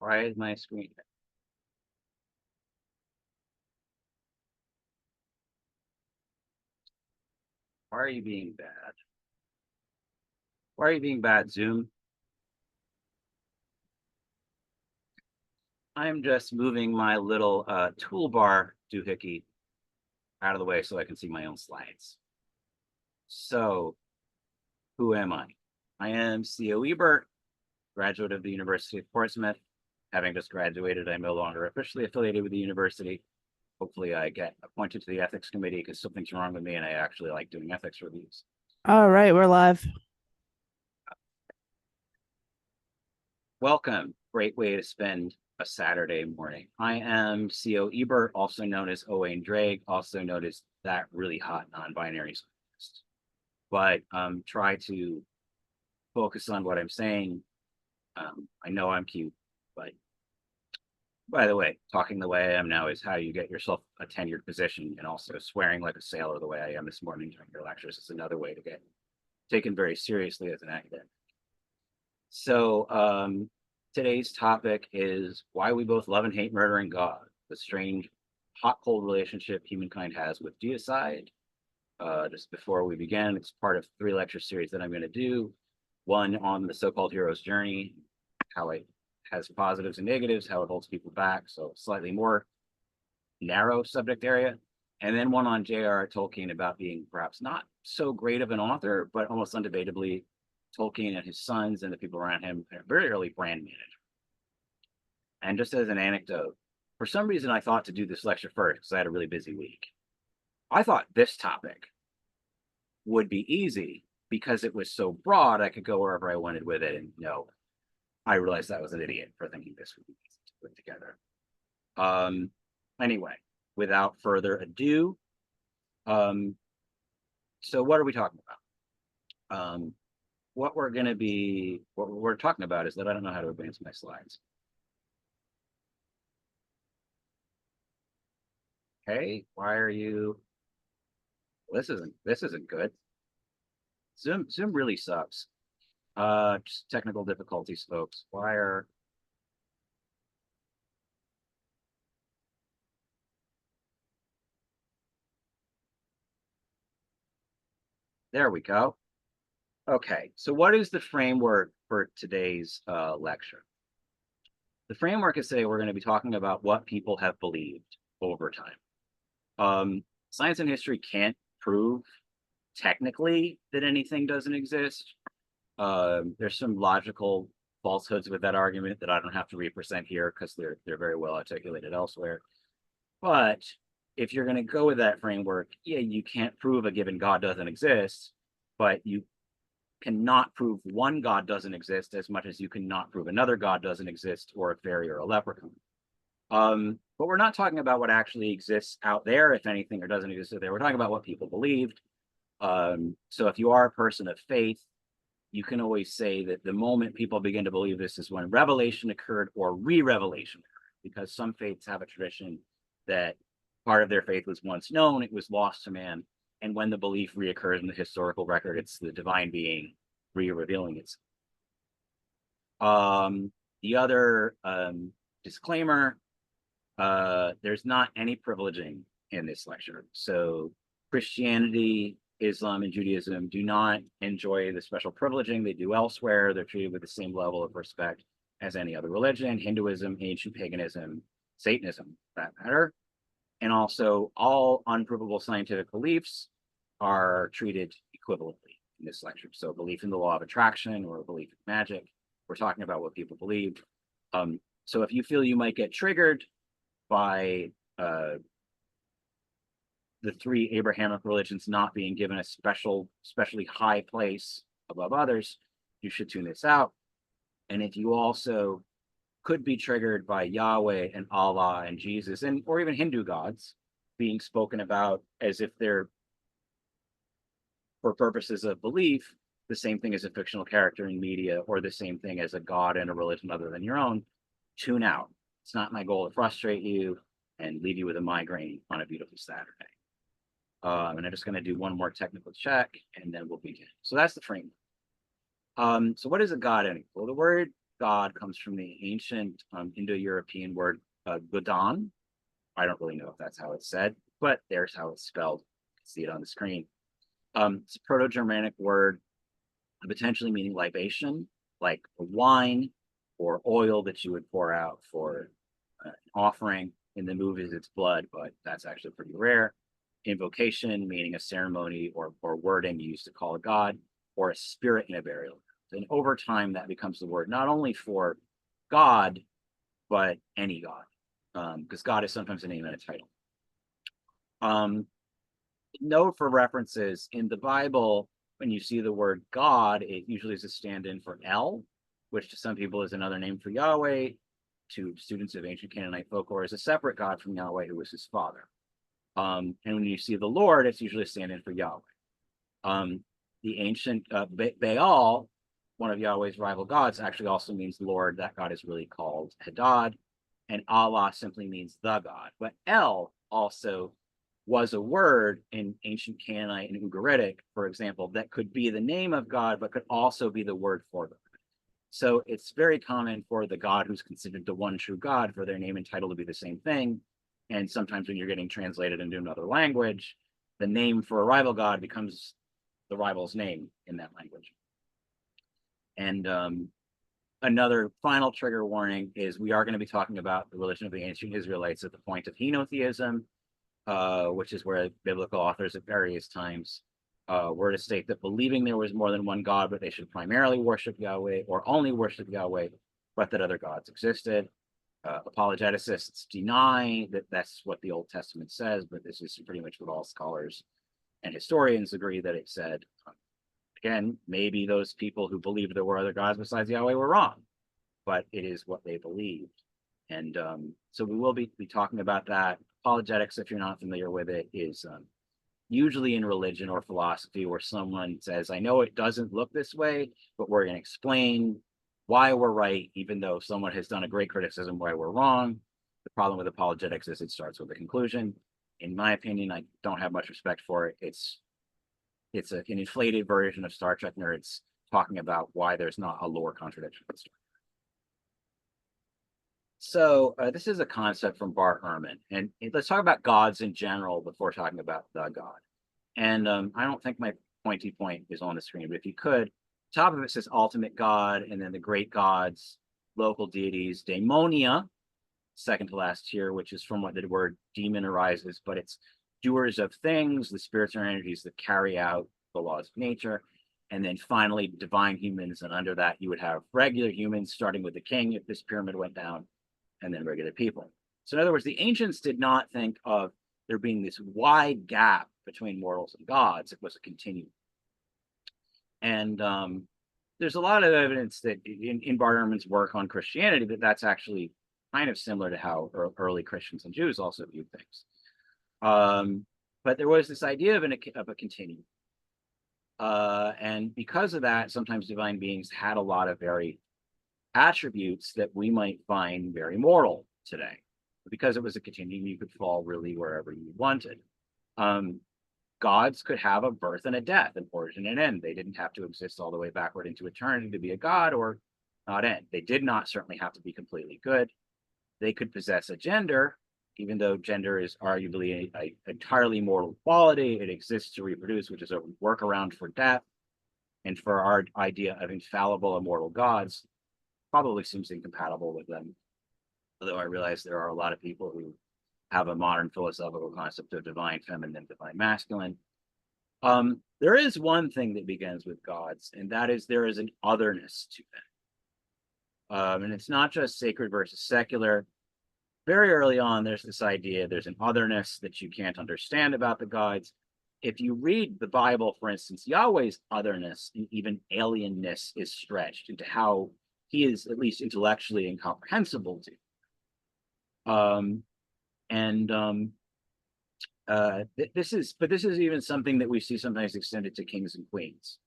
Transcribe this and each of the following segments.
Why is my screen? Why are you being bad? Why are you being bad, Zoom? I'm just moving my little toolbar doohickey out of the way so I can see my own slides. So, who am I? I am C.O. Ebert, graduate of the University of Portsmouth. Having just graduated, I'm no longer officially affiliated with the university. Hopefully, I get appointed to the ethics committee because something's wrong with me and I actually like doing ethics reviews. All right, we're live. Welcome. Great way to spend a Saturday morning. I am C.O. Ebert, also known as Owain Drake, also known as that really hot non-binary scientist. But try to focus on what I'm saying. I know I'm cute, but by the way, talking the way I am now is how you get yourself a tenured position, and also swearing like a sailor the way I am this morning during your lectures is another way to get taken very seriously as an academic. So today's topic is why we both love and hate murdering God, the strange hot-cold relationship humankind has with deicide. Just before we begin, it's part of 3 lecture series that I'm going to do. One on the so-called hero's journey, how it has positives and negatives, how it holds people back, so slightly more narrow subject area. And then one on J.R.R. Tolkien about being perhaps not so great of an author, but almost undebatably Tolkien and his sons and the people around him, a very early brand manager. And just as an anecdote, for some reason I thought to do this lecture first because I had a really busy week. I thought this topic would be easy because it was so broad, I could go wherever I wanted with it. And no, I realized I was an idiot for thinking this would be easy to put together. Anyway, without further ado, so what are we talking about? What we're talking about is that I don't know how to advance my slides. Hey, why are you? This isn't good. Zoom really sucks. Just technical difficulties, folks. Why are there we go. Okay, so what is the framework for today's lecture? The framework is today we're going to be talking about what people have believed over time. Science and history can't prove technically that anything doesn't exist. There's some logical falsehoods with that argument that I don't have to represent here because they're very well articulated elsewhere. But if you're going to go with that framework, yeah, you can't prove a given God doesn't exist, but you cannot prove one God doesn't exist as much as you cannot prove another God doesn't exist, or a fairy or a leprechaun. But we're not talking about what actually exists out there, if anything, or doesn't exist out there. We're talking about what people believed. So if you are a person of faith, you can always say that the moment people begin to believe this is when revelation occurred or re-revelation occurred, because some faiths have a tradition that part of their faith was once known, it was lost to man, and when the belief reoccurs in the historical record, it's the divine being re-revealing itself. The other disclaimer, there's not any privileging in this lecture. So Christianity, Islam, and Judaism do not enjoy the special privileging they do elsewhere. They're treated with the same level of respect as any other religion, Hinduism, ancient paganism, Satanism, for that matter. And also all unprovable scientific beliefs are treated equivalently in this lecture. So belief in the law of attraction or belief in magic, we're talking about what people believe. So if you feel you might get triggered by the 3 Abrahamic religions not being given a especially high place above others, you should tune this out. And if you also could be triggered by Yahweh and Allah and Jesus, and or even Hindu gods being spoken about as if they're, for purposes of belief, the same thing as a fictional character in media, or the same thing as a god in a religion other than your own, tune out. It's not my goal to frustrate you and leave you with a migraine on a beautiful Saturday. And I'm just going to do one more technical check, and then we'll begin. So that's the framework. So what is a god anyway? Well, the word God comes from the ancient Indo-European word Gudan. I don't really know if that's how it's said, but there's how it's spelled. You can see it on the screen. It's a Proto-Germanic word, potentially meaning libation, like wine or oil that you would pour out for an offering. In the movies, it's blood, but that's actually pretty rare. Invocation, meaning a ceremony or wording used to call a god or a spirit in a burial. And over time, that becomes the word not only for God, but any God, because God is sometimes a name and a title. Note for references in the Bible, when you see the word God, it usually is a stand-in for El, which to some people is another name for Yahweh. To students of ancient Canaanite folklore, is a separate God from Yahweh, who was his father. And when you see the Lord, it's usually a stand-in for Yahweh. The ancient Baal, one of Yahweh's rival gods, actually also means Lord. That God is really called Hadad, and Allah simply means the God. But El also was a word in ancient Canaanite and Ugaritic, for example, that could be the name of God, but could also be the word for God. So it's very common for the God who's considered the one true God for their name and title to be the same thing. And sometimes when you're getting translated into another language, the name for a rival God becomes the rival's name in that language. And another final trigger warning is we are going to be talking about the religion of the ancient Israelites at the point of henotheism, which is where biblical authors at various times were to state that believing there was more than one God, but they should primarily worship Yahweh or only worship Yahweh, but that other gods existed. Apologeticists deny that that's what the Old Testament says, but this is pretty much what all scholars and historians agree that it said. Again, maybe those people who believed there were other gods besides Yahweh were wrong, but it is what they believed. And so we will be talking about that. Apologetics, if you're not familiar with it, is usually in religion or philosophy where someone says, I know it doesn't look this way, but we're going to explain why we're right, even though someone has done a great criticism why we're wrong. The problem with apologetics is it starts with a conclusion. In my opinion, I don't have much respect for it. It's an inflated version of Star Trek nerds talking about why there's not a lore contradiction. So this is a concept from Bart Ehrman, and let's talk about gods in general before talking about the God. And I don't think my pointy point is on the screen, but if you could, top of it says ultimate God, and then the great gods, local deities, daemonia, second to last here, which is from what the word demon arises, but it's doers of things, the spirits or energies that carry out the laws of nature. And then finally, divine humans, and under that, you would have regular humans, starting with the king if this pyramid went down, and then regular people. So in other words, the ancients did not think of there being this wide gap between mortals and gods. It was a continuum. And there's a lot of evidence that in Bart Ehrman's work on Christianity that that's actually kind of similar to how early Christians and Jews also viewed things. But there was this idea of a continuum. And because of that, sometimes divine beings had a lot of very attributes that we might find very mortal today. But because it was a continuum, you could fall really wherever you wanted. Gods could have a birth and a death, an origin and end. They didn't have to exist all the way backward into eternity to be a god or not end. They did not certainly have to be completely good. They could possess a gender, even though gender is arguably an entirely mortal quality. It exists to reproduce, which is a workaround for death. And for our idea of infallible, immortal gods, probably seems incompatible with them. Although I realize there are a lot of people who have a modern philosophical concept of divine feminine and divine masculine. There is one thing that begins with gods, and that is there is an otherness to them. And it's not just sacred versus secular. Very early on, there's this idea there's an otherness that you can't understand about the gods. If you read the Bible, for instance, Yahweh's otherness and even alienness is stretched into how he is at least intellectually incomprehensible to. This is even something that we see sometimes extended to kings and queens.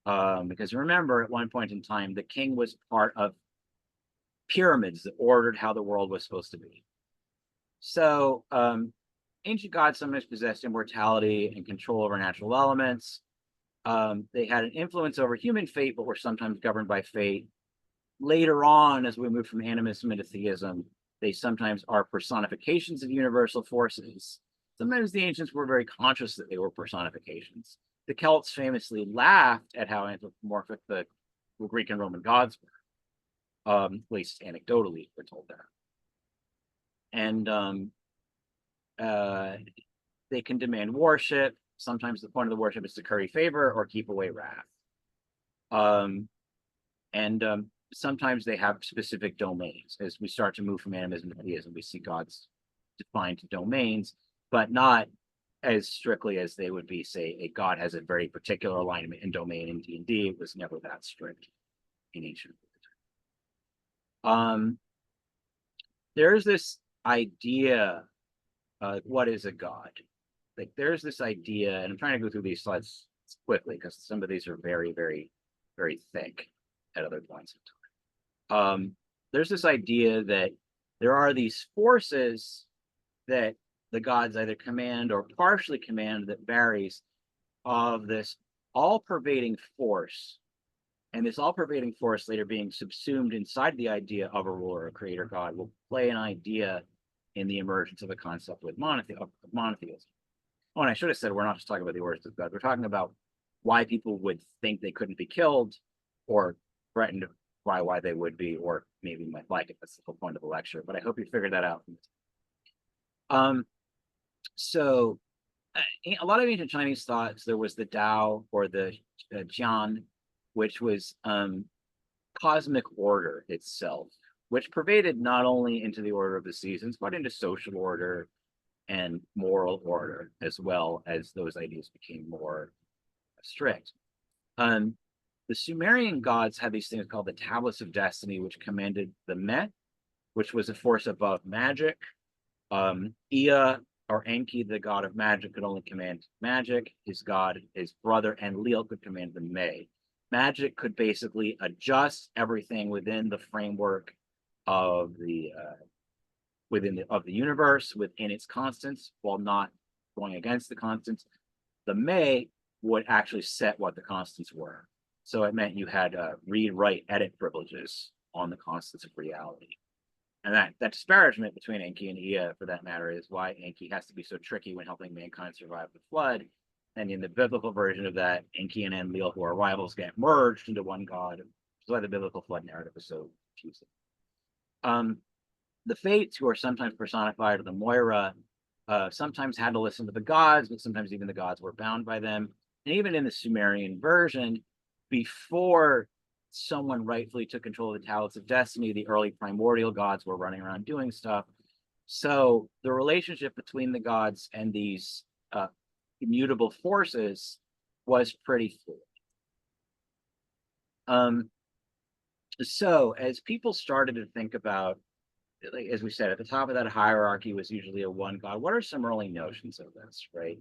Because remember, at one point in time, the king was part of pyramids that ordered how the world was supposed to be. So ancient gods sometimes possessed immortality and control over natural elements. They had an influence over human fate, but were sometimes governed by fate. later on, as we move from animism into theism, they sometimes are personifications of universal forces. Sometimes the ancients were very conscious that they were personifications. The Celts famously laughed at how anthropomorphic the Greek and Roman gods were, at least anecdotally, we're told that. And they can demand worship. Sometimes the point of the worship is to curry favor or keep away wrath. And sometimes they have specific domains. As we start to move from animism to theism, we see gods defined domains, but not as strictly as they would be, say, a god has a very particular alignment and domain in D&D. It was never that strict in ancient. There's this idea, what is a god? Like there's this idea, and I'm trying to go through these slides quickly because some of these are very, very, very thick at other points in time. There's this idea that there are these forces that the gods either command or partially command that varies of this all-pervading force. And this all-pervading force later being subsumed inside the idea of a ruler, a creator god, will play an idea in the emergence of a concept with monotheism. Oh, and I should have said we're not just talking about the origins of God. We're talking about why people would think they couldn't be killed or threatened by why they would be, or maybe might like it. That's the whole point of the lecture. But I hope you figured that out. So a lot of ancient Chinese thoughts, there was the Tao or the Jian, which was cosmic order itself, which pervaded not only into the order of the seasons, but into social order and moral order, as well as those ideas became more strict. The Sumerian gods had these things called the tablets of destiny, which commanded the Met, which was a force above magic. Ea or Enki, the god of magic, could only command magic. His brother Enlil could command the May. Magic could basically adjust everything within the framework of the universe, within its constants, while not going against the constants. The May would actually set what the constants were. So it meant you had read, write, edit privileges on the constants of reality. And that disparagement between Enki and Ea, for that matter, is why Enki has to be so tricky when helping mankind survive the flood. And in the biblical version of that, Enki and Enlil, who are rivals, get merged into one god. Which is why the biblical flood narrative is so confusing. The Fates, who are sometimes personified, or the Moira, sometimes had to listen to the gods, but sometimes even the gods were bound by them. And even in the Sumerian version, before someone rightfully took control of the tablets of destiny, the early primordial gods were running around doing stuff. So the relationship between the gods and these immutable forces was pretty fluid. So as people started to think about, like, as we said, at the top of that hierarchy was usually a one god. What are some early notions of this, right?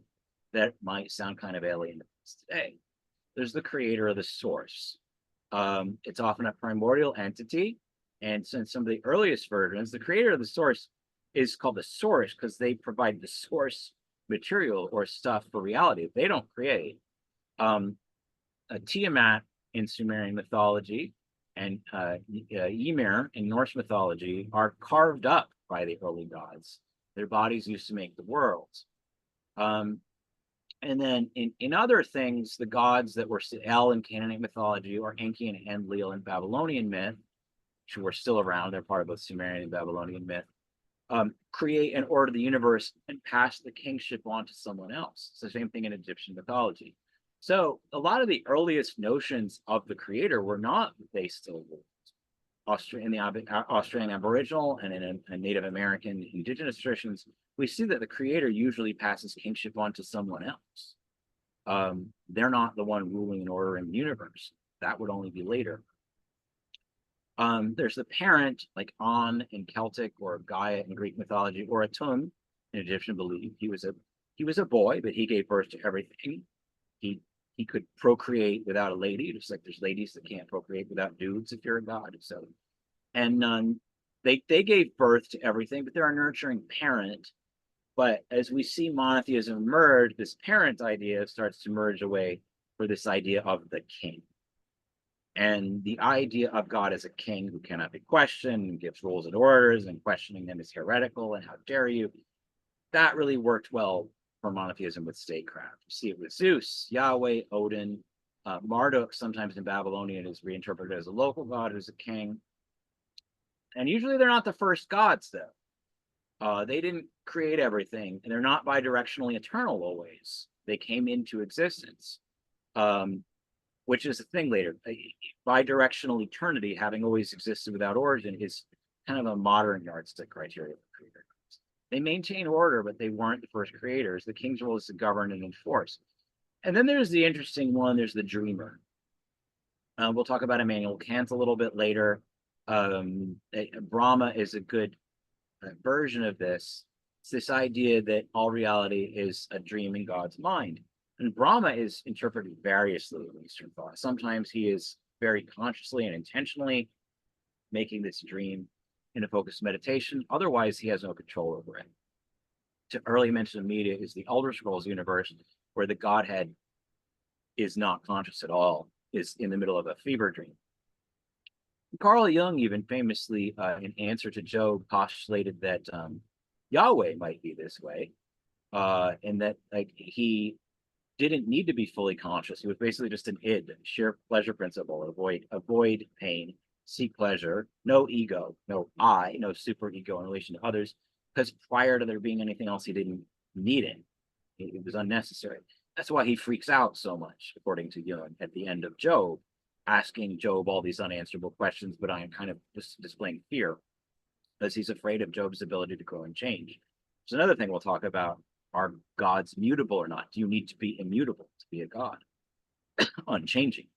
That might sound kind of alien to us today. There's the creator of the source. It's often a primordial entity. And since some of the earliest versions, the creator of the source is called the source because they provide the source material or stuff for reality. They don't create. Tiamat in Sumerian mythology and Ymir in Norse mythology are carved up by the early gods. Their bodies used to make the worlds. And then in other things, the gods that were El in Canaanite mythology, or Enki and Enlil in Babylonian myth, which were still around, they're part of both Sumerian and Babylonian myth, create and order the universe and pass the kingship on to someone else. It's the same thing in Egyptian mythology. So a lot of the earliest notions of the creator were not they still were. In the Australian Aboriginal and in a Native American indigenous traditions, we see that the creator usually passes kingship on to someone else. They're not the one ruling and ordering the universe. That would only be later. There's the parent, like On in Celtic, or Gaia in Greek mythology, or Atum in Egyptian belief. He was a boy, but he gave birth to everything. He could procreate without a lady, just like there's ladies that can't procreate without dudes if you're a god. So, and they gave birth to everything, but they're a nurturing parent. But as we see monotheism emerge, this parent idea starts to merge away for this idea of the king. And the idea of God as a king who cannot be questioned and gives rules and orders, and questioning them is heretical and how dare you, that really worked well for monotheism with statecraft. You see it with Zeus, Yahweh, Odin, Marduk, sometimes in Babylonian, is reinterpreted as a local god who's a king. And usually they're not the first gods, though. They didn't create everything, and they're not bidirectionally eternal always. They came into existence, which is the thing later. Bidirectional eternity, having always existed without origin, is kind of a modern yardstick criteria for creator. They maintain order, but they weren't the first creators. The king's role is to govern and enforce. And then there's the interesting one. There's the dreamer. We'll talk about Immanuel Kant a little bit later. Brahma is a good version of this. It's this idea that all reality is a dream in God's mind. And Brahma is interpreted variously in Eastern thought. Sometimes he is very consciously and intentionally making this dream in a focused meditation. Otherwise, he has no control over it. To early mention of media is the Elder Scrolls universe, where the Godhead is not conscious at all, is in the middle of a fever dream. Carl Jung even famously, in answer to Job, postulated that Yahweh might be this way, and that he didn't need to be fully conscious. He was basically just an id, sheer pleasure principle, avoid pain, seek pleasure, no ego, no I, no super ego in relation to others, because prior to there being anything else, he didn't need it. It was unnecessary. That's why he freaks out so much, according to Jung, at the end of Job, asking Job all these unanswerable questions, but I am kind of just displaying fear because he's afraid of Job's ability to grow and change. There's another thing we'll talk about. Are gods mutable or not? Do you need to be immutable to be a god? Unchanging.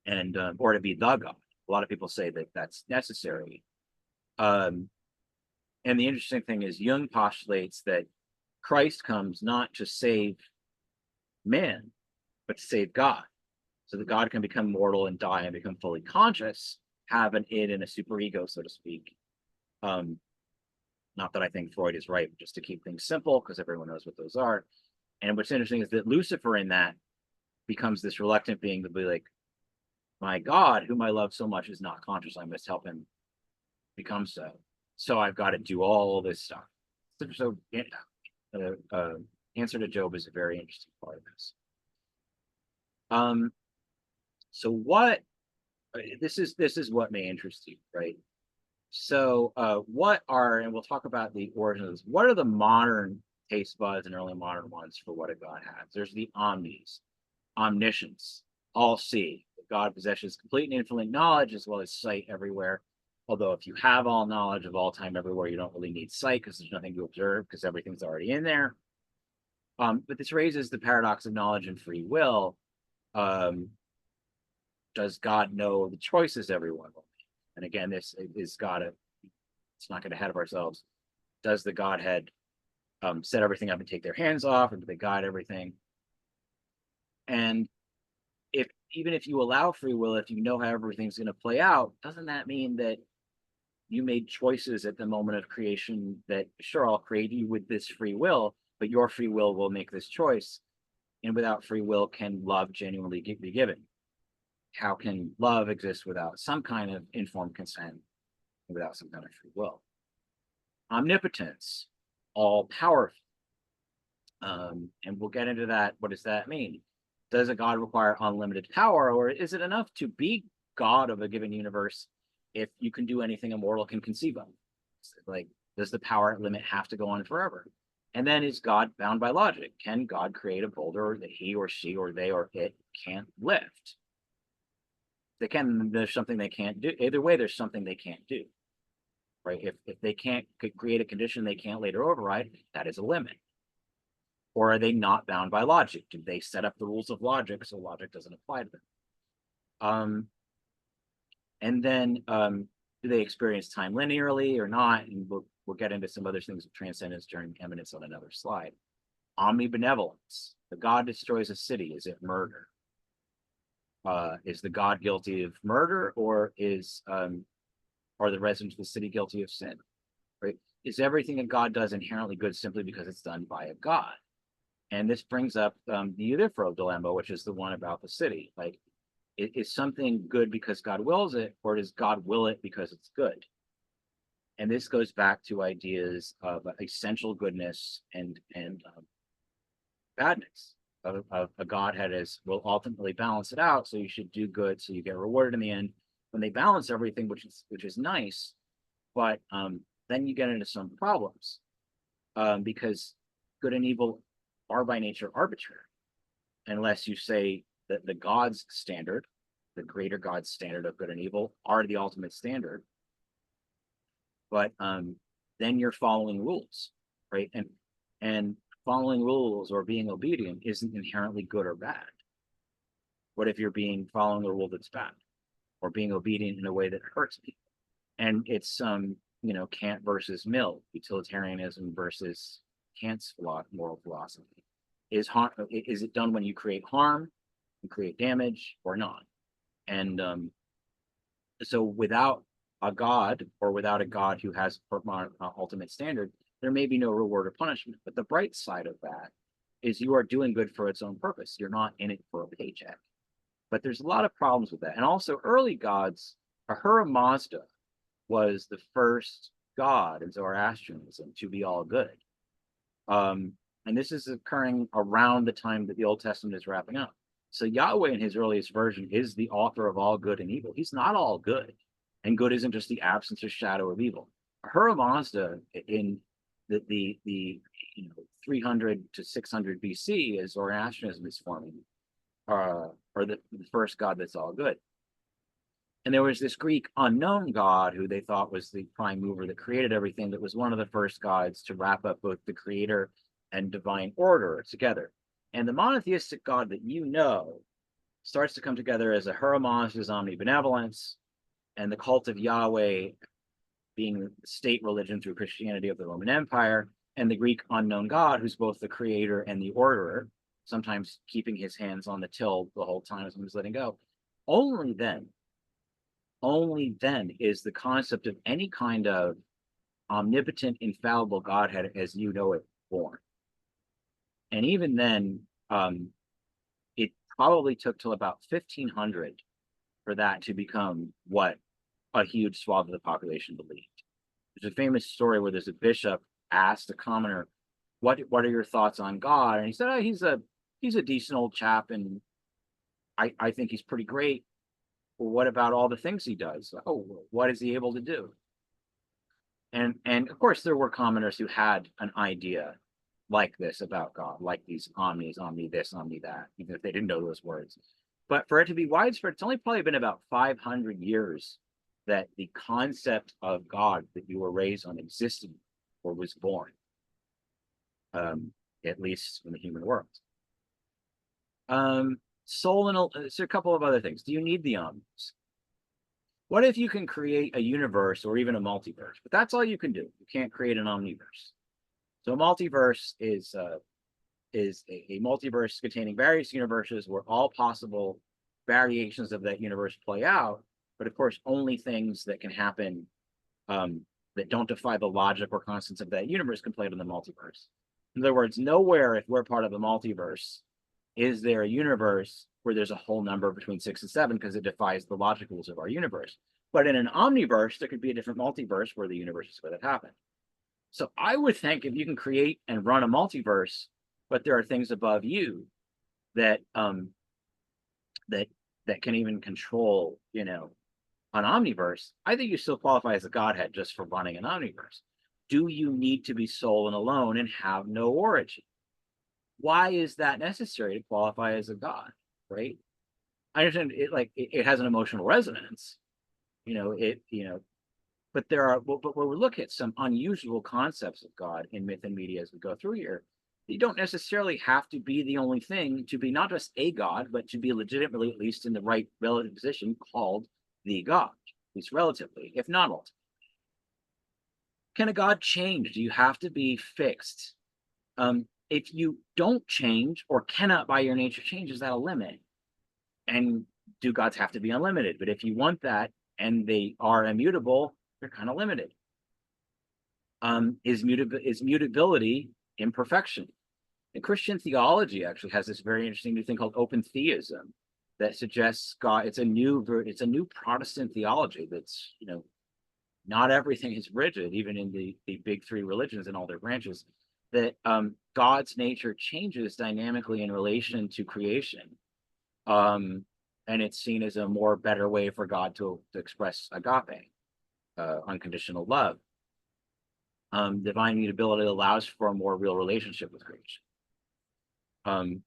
And or to be the god. A lot of people say that that's necessary. And the interesting thing is Jung postulates that Christ comes not to save man, but to save God. So that God can become mortal and die and become fully conscious, have an id and a superego, so to speak. Not that I think Freud is right, but just to keep things simple, because everyone knows what those are. And what's interesting is that Lucifer in that becomes this reluctant being to be like, my God, whom I love so much, is not conscious. I must help him become so. So I've got to do all this stuff. So answer to Job is a very interesting part of this. So what this is what may interest you, right? So what are, and we'll talk about the origins, what are the modern taste buds and early modern ones for what a God has? There's the omnis, omniscience, all see. God possesses complete and infinite knowledge as well as sight everywhere. Although if you have all knowledge of all time everywhere, you don't really need sight because there's nothing to observe because everything's already in there. But this raises the paradox of knowledge and free will. Does God know the choices everyone will make? And again, this is it's not going to head of ourselves. Does the Godhead set everything up and take their hands off, or do they guide everything? And even if you allow free will, if you know how everything's going to play out, doesn't that mean that you made choices at the moment of creation that, sure, I'll create you with this free will, but your free will make this choice. And without free will, can love genuinely be given? How can love exist without some kind of informed consent, without some kind of free will? Omnipotence, all powerful. And we'll get into that. What does that mean? Does a God require unlimited power, or is it enough to be God of a given universe if you can do anything a mortal can conceive of? Like, does the power limit have to go on forever? And then is God bound by logic? Can God create a boulder that he or she or they or it can't lift? They can, there's something they can't do. Either way, there's something they can't do. Right? If they can't create a condition they can't later override, that is a limit. Or are they not bound by logic? Do they set up the rules of logic so logic doesn't apply to them? And then do they experience time linearly or not? And we'll get into some other things of transcendence during eminence on another slide. Omnibenevolence. The God destroys a city. Is it murder? Is the God guilty of murder, or are the residents of the city guilty of sin? Right? Is everything that God does inherently good simply because it's done by a God? And this brings up the Euthyphro dilemma, which is the one about the city. Like, Is something good because God wills it, or does God will it because it's good? And this goes back to ideas of essential goodness and badness. Of a Godhead is will ultimately balance it out, so you should do good, so you get rewarded in the end. When they balance everything, which is nice, but then you get into some problems because good and evil are by nature arbitrary, unless you say that the God's standard, the greater God's standard of good and evil, are the ultimate standard. But then you're following rules, right? And following rules or being obedient isn't inherently good or bad. What if you're following a rule that's bad, or being obedient in a way that hurts people? And it's Kant versus Mill, utilitarianism versus Kant's moral philosophy. Is it done when you create harm and create damage, or not? And so without a God, or without a God who has ultimate standard, there may be no reward or punishment. But the bright side of that is you are doing good for its own purpose. You're not in it for a paycheck. But there's a lot of problems with that. And also early gods, Ahura Mazda was the first god in Zoroastrianism to be all good. And this is occurring around the time that the Old Testament is wrapping up. So Yahweh in his earliest version is the author of all good and evil. He's not all good. And good isn't just the absence or shadow of evil. Ahura Mazda in the 300 to 600 BC, as Zoroastrianism is forming, or the first god that's all good. And there was this Greek unknown god who they thought was the prime mover that created everything, that was one of the first gods to wrap up both the creator and divine order together. And the monotheistic God that starts to come together as Ahura Mazda's omnibenevolence, and the cult of Yahweh being the state religion through Christianity of the Roman Empire, and the Greek unknown God, who's both the creator and the orderer, sometimes keeping his hands on the till the whole time as he's letting go. Only then is the concept of any kind of omnipotent, infallible Godhead as you know it born. And even then, it probably took till about 1500 for that to become what a huge swath of the population believed. There's a famous story where there's a bishop asked a commoner, what are your thoughts on God? And he said, he's a decent old chap, and I think he's pretty great. Well, what about all the things he does? Oh, what is he able to do? And of course there were commoners who had an idea like this about God, like these omnis, omni this, omni that, even if they didn't know those words. But for it to be widespread, it's only probably been about 500 years that the concept of God that you were raised on existed or was born, at least in the human world. Soul and so a couple of other things. Do you need the omnis? What if you can create a universe or even a multiverse? But that's all you can do. You can't create an omniverse. So a multiverse is a multiverse containing various universes where all possible variations of that universe play out, but of course only things that can happen that don't defy the logic or constants of that universe can play out in the multiverse. In other words, nowhere, if we're part of the multiverse, is there a universe where there's a whole number between 6 and 7 because it defies the logic rules of our universe. But in an omniverse, there could be a different multiverse where the universe is where that happened. So I would think if you can create and run a multiverse, but there are things above you that that can even control, an omniverse, I think you still qualify as a godhead just for running an omniverse. Do you need to be sole and alone and have no origin? Why is that necessary to qualify as a god? Right? I understand it has an emotional resonance, but but when we look at some unusual concepts of God in myth and media as we go through here, you don't necessarily have to be the only thing to be not just a god, but to be legitimately, at least in the right relative position, called the god, at least relatively, if not ultimately. Can a god change? Do you have to be fixed? If you don't change or cannot by your nature change, is that a limit? And do gods have to be unlimited? But if you want that and they are immutable, they're kind of limited. Is mutability imperfection? And Christian theology actually has this very interesting new thing called open theism, that suggests God. It's a new Protestant theology that's, not everything is rigid, even in the big three religions and all their branches, that God's nature changes dynamically in relation to creation. And it's seen as a more better way for God to express agape, unconditional love. Divine mutability allows for a more real relationship with creation. And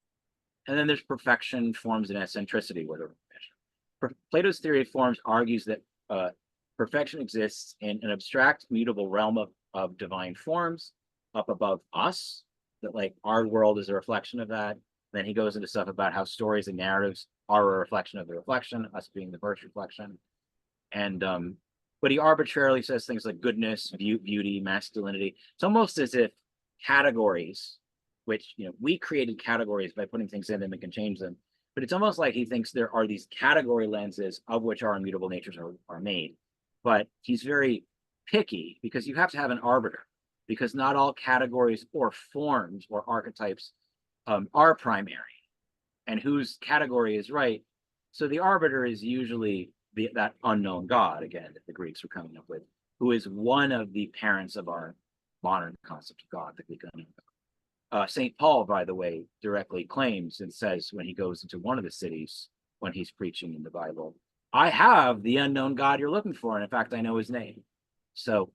then there's perfection, forms, and eccentricity, whatever. Plato's theory of forms argues that perfection exists in an abstract, mutable realm of divine forms up above us, that like our world is a reflection of that. Then he goes into stuff about how stories and narratives are a reflection of the reflection, us being the first reflection. And but he arbitrarily says things like goodness, beauty, masculinity. It's almost as if categories, which we created categories by putting things in them and can change them. But it's almost like he thinks there are these category lenses of which our immutable natures are made. But he's very picky because you have to have an arbiter, because not all categories or forms or archetypes are primary, and whose category is right. So the arbiter is usually that unknown God, again, that the Greeks were coming up with, who is one of the parents of our modern concept of God, the Greek unknown God. St. Paul, by the way, directly claims and says when he goes into one of the cities, when he's preaching in the Bible, I have the unknown God you're looking for. And in fact, I know his name. So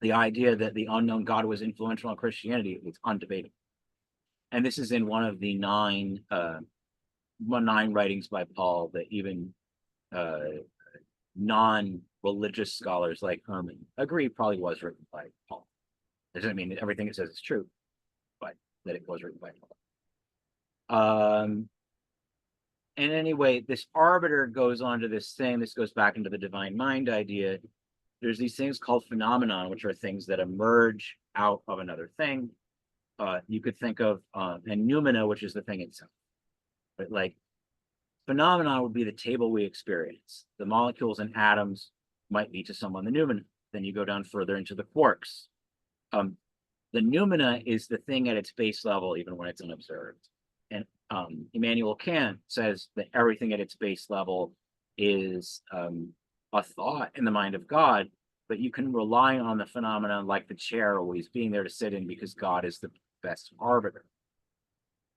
the idea that the unknown God was influential on Christianity is undebatable. And this is in one of the nine writings by Paul that even non-religious scholars like Herman agree probably was written by Paul. It doesn't mean that everything it says is true, but that it was written by Paul. And anyway, this arbiter goes on to this thing. This goes back into the divine mind idea. There's these things called phenomenon, which are things that emerge out of another thing. You could think of and noumena, which is the thing itself. But like phenomenon would be the table we experience. The molecules and atoms might be to someone the noumena. Then you go down further into the quarks. The noumena is the thing at its base level, even when it's unobserved. And Immanuel Kant says that everything at its base level is a thought in the mind of God, but you can rely on the phenomenon like the chair always being there to sit in because God is the best arbiter.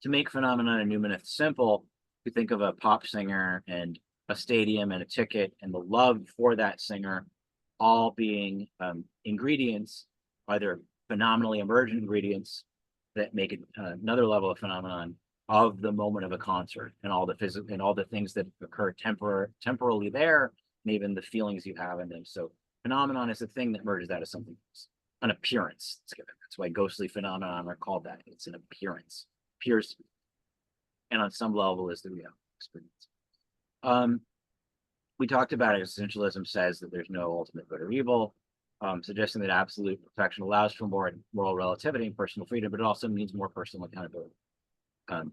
To make phenomenon and noumena simple, you think of a pop singer and a stadium and a ticket and the love for that singer all being ingredients, either phenomenally emergent ingredients that make it another level of phenomenon of the moment of a concert and all the physical and all the things that occur temporally there, and even the feelings you have in them. So phenomenon is the thing that merges out of something else, an appearance. That's why ghostly phenomenon are called that. It's an appearance, appears, and on some level is the real experience. We talked about it. Existentialism says that there's no ultimate good or evil, suggesting that absolute perfection allows for more moral relativity and personal freedom, but it also means more personal accountability.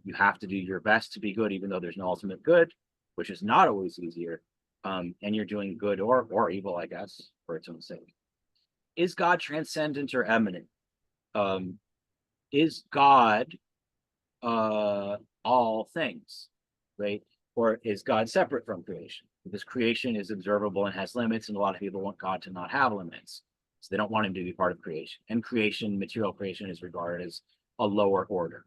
You have to do your best to be good, even though there's no ultimate good, which is not always easier. And you're doing good or evil, I guess, for its own sake. Is God transcendent or eminent? Is God all things, right? Or is God separate from creation? Because creation is observable and has limits, and a lot of people want God to not have limits. So they don't want him to be part of creation. And creation, material creation, is regarded as a lower order.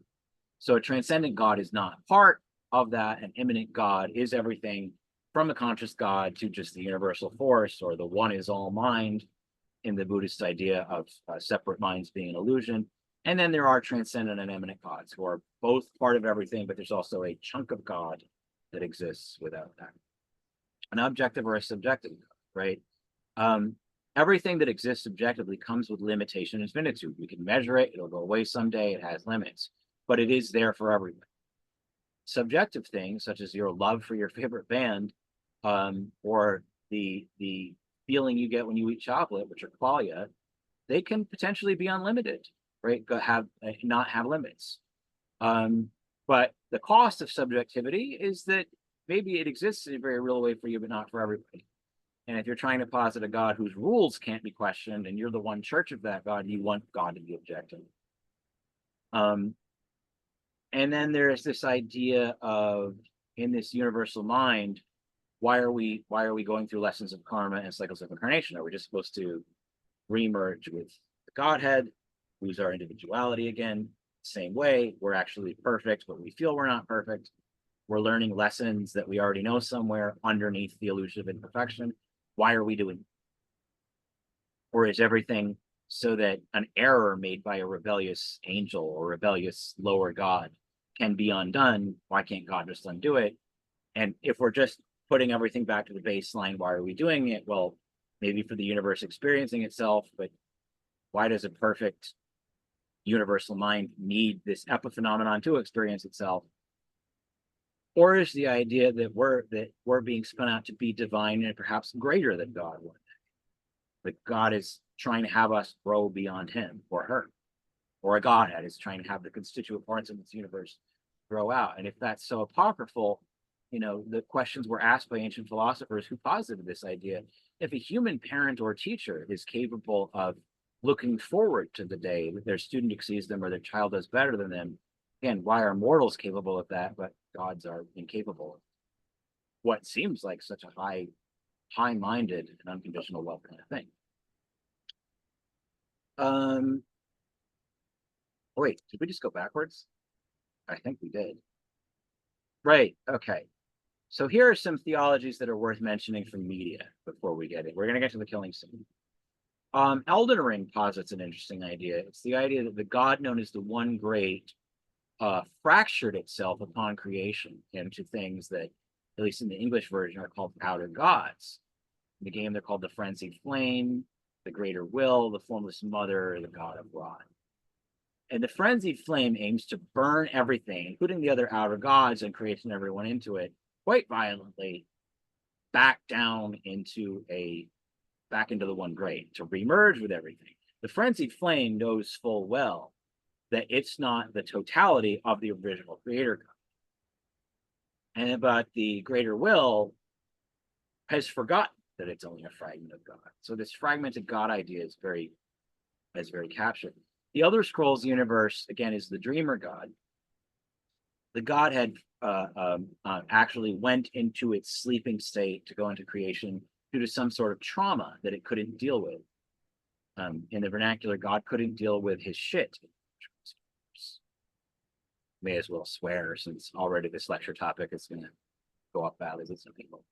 So a transcendent God is not part of that. An immanent God is everything from the conscious God to just the universal force, or the one is all mind in the Buddhist idea of separate minds being an illusion. And then there are transcendent and immanent gods who are both part of everything, but there's also a chunk of God that exists without that. An objective or a subjective God, right? Everything that exists subjectively comes with limitation and finitude. We can measure it, it'll go away someday, it has limits, but it is there for everyone. Subjective things, such as your love for your favorite band, or the feeling you get when you eat chocolate, which are qualia, they can potentially be unlimited, right? Not have limits. But the cost of subjectivity is that maybe it exists in a very real way for you, but not for everybody. And if you're trying to posit a God whose rules can't be questioned, and you're the one church of that God, you want God to be objective. And then there's this idea of in this universal mind, why are we going through lessons of karma and cycles of incarnation? Are we just supposed to remerge with the Godhead, lose our individuality again? Same way, we're actually perfect, but we feel we're not perfect. We're learning lessons that we already know somewhere underneath the illusion of imperfection. Why are we doing it? Or is everything so that an error made by a rebellious angel or rebellious lower God can be undone? Why can't God just undo it? And if we're just putting everything back to the baseline, why are we doing it? Well, maybe for the universe experiencing itself, but why does a perfect universal mind need this epiphenomenon to experience itself? Or is the idea that we're being spun out to be divine and perhaps greater than God one day? Like God is trying to have us grow beyond him or her, or a Godhead is trying to have the constituent parts of this universe grow out. And if that's so apocryphal, the questions were asked by ancient philosophers who posited this idea. If a human parent or teacher is capable of looking forward to the day that their student exceeds them or their child does better than them, again, why are mortals capable of that, but gods are incapable of what seems like such a high-minded and unconditional love kind of thing? Wait, did we just go backwards? I think we did. Right, okay. So here are some theologies that are worth mentioning from media before we get it. We're going to get to the killing scene. Elden Ring posits an interesting idea. It's the idea that the god known as the One Great fractured itself upon creation into things that, at least in the English version, are called outer gods. In the game, they're called the Frenzied Flame, the Greater Will, the Formless Mother, the God of Rod. And the Frenzied Flame aims to burn everything, including the other outer gods, and creation everyone into it quite violently, back into the One Great, to remerge with everything. The Frenzied Flame knows full well that it's not the totality of the original creator God. But the Greater Will has forgotten that it's only a fragment of God. So this fragmented God idea is very captured. The Elder Scrolls universe, again, is the dreamer God. The Godhead actually went into its sleeping state to go into creation due to some sort of trauma that it couldn't deal with. In the vernacular, God couldn't deal with his shit. May as well swear, since already this lecture topic is going to go up badly with some people.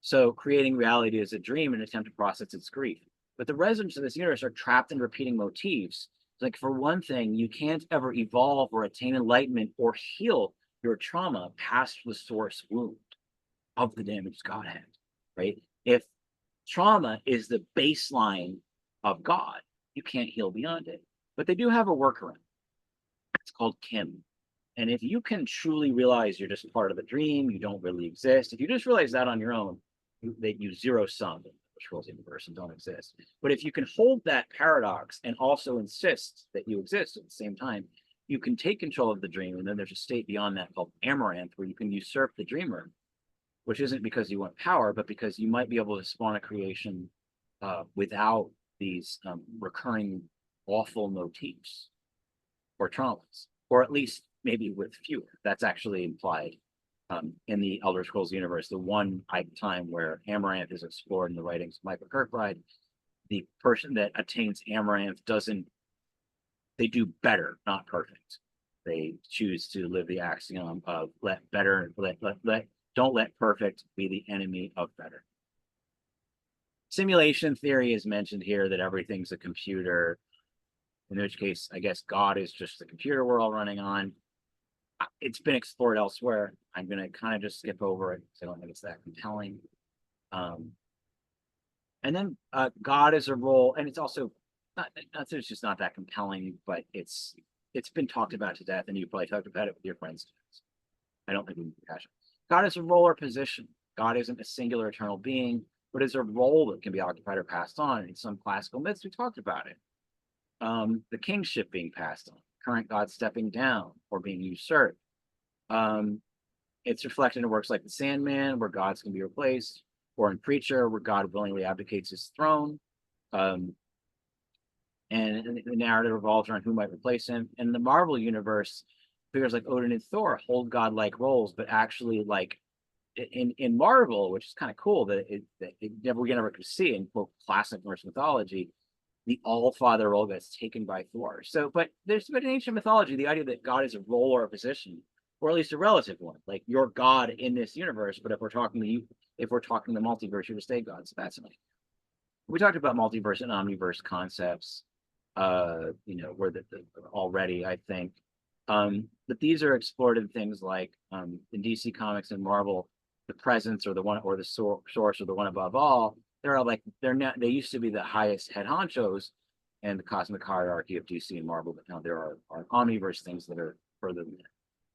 So creating reality as a dream in an attempt to process its grief. But the residents of this universe are trapped in repeating motifs. Like, for one thing, you can't ever evolve or attain enlightenment or heal your trauma past the source wound of the damaged Godhead, right? If trauma is the baseline of God, you can't heal beyond it. But they do have a workaround. It's called Kim. And if you can truly realize you're just part of the dream, you don't really exist, if you just realize that on your own, that you zero sum in the Scrolls universe and don't exist. But if you can hold that paradox and also insist that you exist at the same time, you can take control of the dream. And then there's a state beyond that called Amaranth, where you can usurp the dreamer, which isn't because you want power, but because you might be able to spawn a creation without these recurring awful motifs or traumas, or at least maybe with fewer. That's actually implied in the Elder Scrolls universe. The one time where Amaranth is explored in the writings of Michael Kirkbride, the person that attains Amaranth they do better, not perfect. They choose to live the axiom of don't let perfect be the enemy of better. Simulation theory is mentioned here, that everything's a computer, in which case, I guess God is just the computer we're all running on. It's been explored elsewhere. I'm going to kind of just skip over it because I don't think it's that compelling. And then God is a role, and it's also it's just not that compelling, but it's been talked about to death, and you probably talked about it with your friends. I don't think we need passion. God is a role or position. God isn't a singular eternal being, but is a role that can be occupied or passed on. In some classical myths, we talked about it. The kingship being passed on, current God stepping down or being usurped. It's reflected in works like The Sandman, where gods can be replaced, or in Preacher, where God willingly abdicates his throne. And the narrative revolves around who might replace him. In the Marvel universe, figures like Odin and Thor hold godlike roles, but actually like in Marvel, which is kind of cool that we never could see in quote classic Norse mythology, the all father role gets taken by Thor. So, but there's been in ancient mythology the idea that God is a role or a position, or at least a relative one, like you're God in this universe. But if we're talking the multiverse, you're to stay God. So that's nice. We talked about multiverse and omniverse concepts, where the already, I think. But these are explored in things like in DC Comics and Marvel, the presence or the one or the source or the one above all. They used to be the highest head honchos in the cosmic hierarchy of DC and Marvel, but now there are omniverse things that are further than that.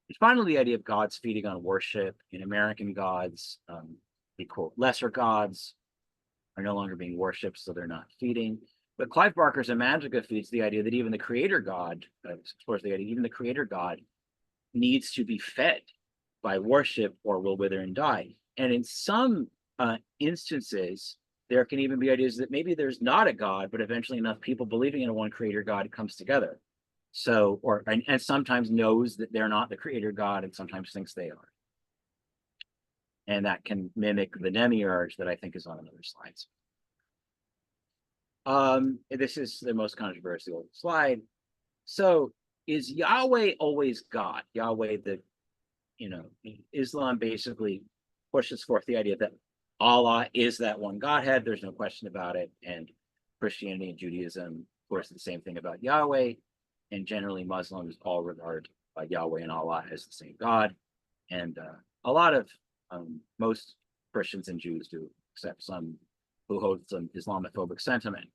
And finally, the idea of gods feeding on worship. In American gods, the quote lesser gods are no longer being worshipped, so they're not feeding. But Clive Barker's Imagica feeds the idea that even the creator god, explores the idea, even the creator god needs to be fed by worship or will wither and die. And in some instances, there can even be ideas that maybe there's not a god, but eventually enough people believing in a one creator god comes together. So, and sometimes knows that they're not the creator god and sometimes thinks they are. And that can mimic the demiurge that I think is on another slide. This is the most controversial slide. So is Yahweh always God? Yahweh, Islam basically pushes forth the idea that Allah is that one Godhead. There's no question about it. And Christianity and Judaism, of course, the same thing about Yahweh. And generally Muslims all regard Yahweh and Allah as the same God. And a lot of most Christians and Jews do, except some who hold some Islamophobic sentiment.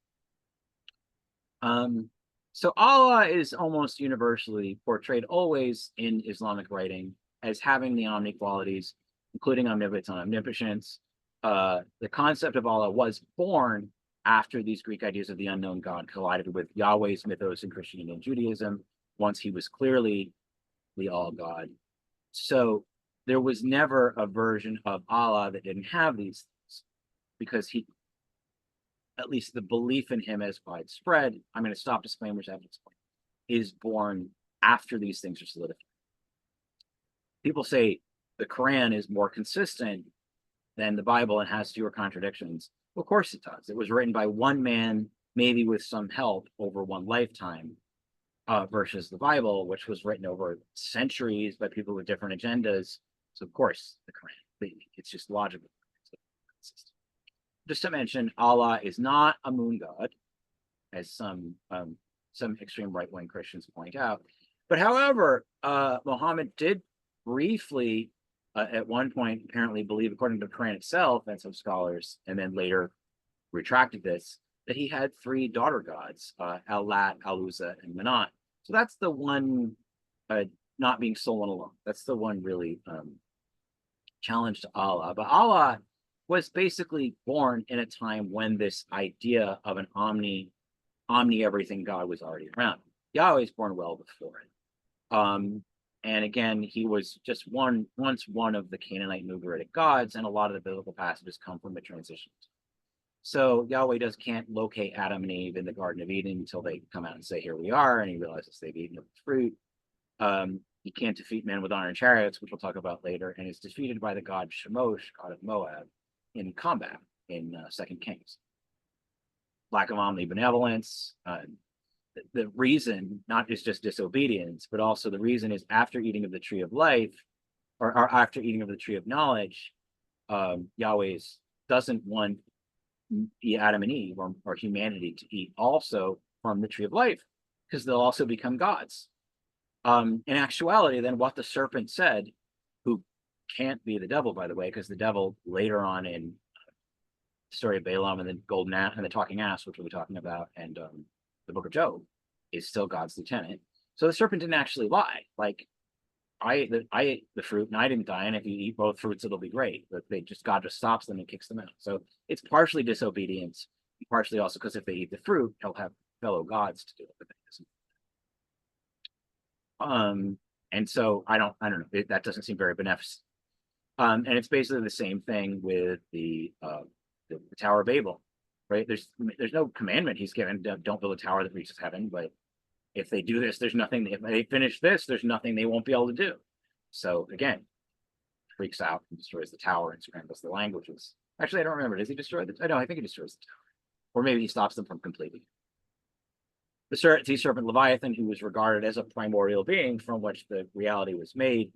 So Allah is almost universally portrayed always in Islamic writing as having the omni qualities, including omnipotence and omniscience. The concept of Allah was born after these Greek ideas of the unknown God collided with Yahweh's mythos in Christianity and Judaism, once he was clearly the all God. So there was never a version of Allah that didn't have these things, because at least the belief in him as widespread, I'm going to stop disclaimers after this point, is born after these things are solidified. People say the Quran is more consistent than the Bible and has fewer contradictions. Well, of course it does. It was written by one man, maybe with some help over one lifetime, versus the Bible, which was written over centuries by people with different agendas. So of course the Quran, it's just logical. Just to mention, Allah is not a moon god, as some extreme right-wing Christians point out. But however, Muhammad did briefly, at one point, apparently believe, according to the Quran itself and some scholars, and then later retracted this, that he had three daughter gods, Al-Lat, Al-Uzza, and Manat. So that's the one not being stolen alone. That's the one really challenge to Allah. But Allah was basically born in a time when this idea of an omni everything God was already around. Yahweh was born well before it. And again, he was just once one of the Canaanite Ugaritic gods, and a lot of the biblical passages come from the transitions. So Yahweh can't locate Adam and Eve in the Garden of Eden until they come out and say, "Here we are," and he realizes they've eaten of the fruit. He can't defeat men with iron chariots, which we'll talk about later, and is defeated by the god Shemosh, god of Moab, in combat in 2 Kings. Lack of omnibenevolence. The reason not is just disobedience, but also the reason is after eating of the tree of life, or after eating of the tree of knowledge, Yahweh doesn't want Adam and Eve or humanity to eat also from the tree of life, because they'll also become gods. In actuality, then what the serpent said, who can't be the devil, by the way, because the devil later on in the story of Balaam and the golden ass and the talking ass, which we'll be talking about, and the book of Job, is still God's lieutenant. So the serpent didn't actually lie. Like, I ate the fruit and I didn't die, and if you eat both fruits, it'll be great. But God just stops them and kicks them out. So it's partially disobedience, partially also because if they eat the fruit, he'll have fellow gods to do it. And so I don't know. That doesn't seem very beneficent. And it's basically the same thing with the Tower of Babel, right? There's no commandment he's given, don't build a tower that reaches heaven, but if they do this, there's nothing, if they finish this, there's nothing they won't be able to do. So again, freaks out and destroys the tower and scrambles the languages. Actually, I don't remember. Does he destroy the? I know. I think he destroys the tower, or maybe he stops them from completing. The sea serpent Leviathan, who was regarded as a primordial being from which the reality was made,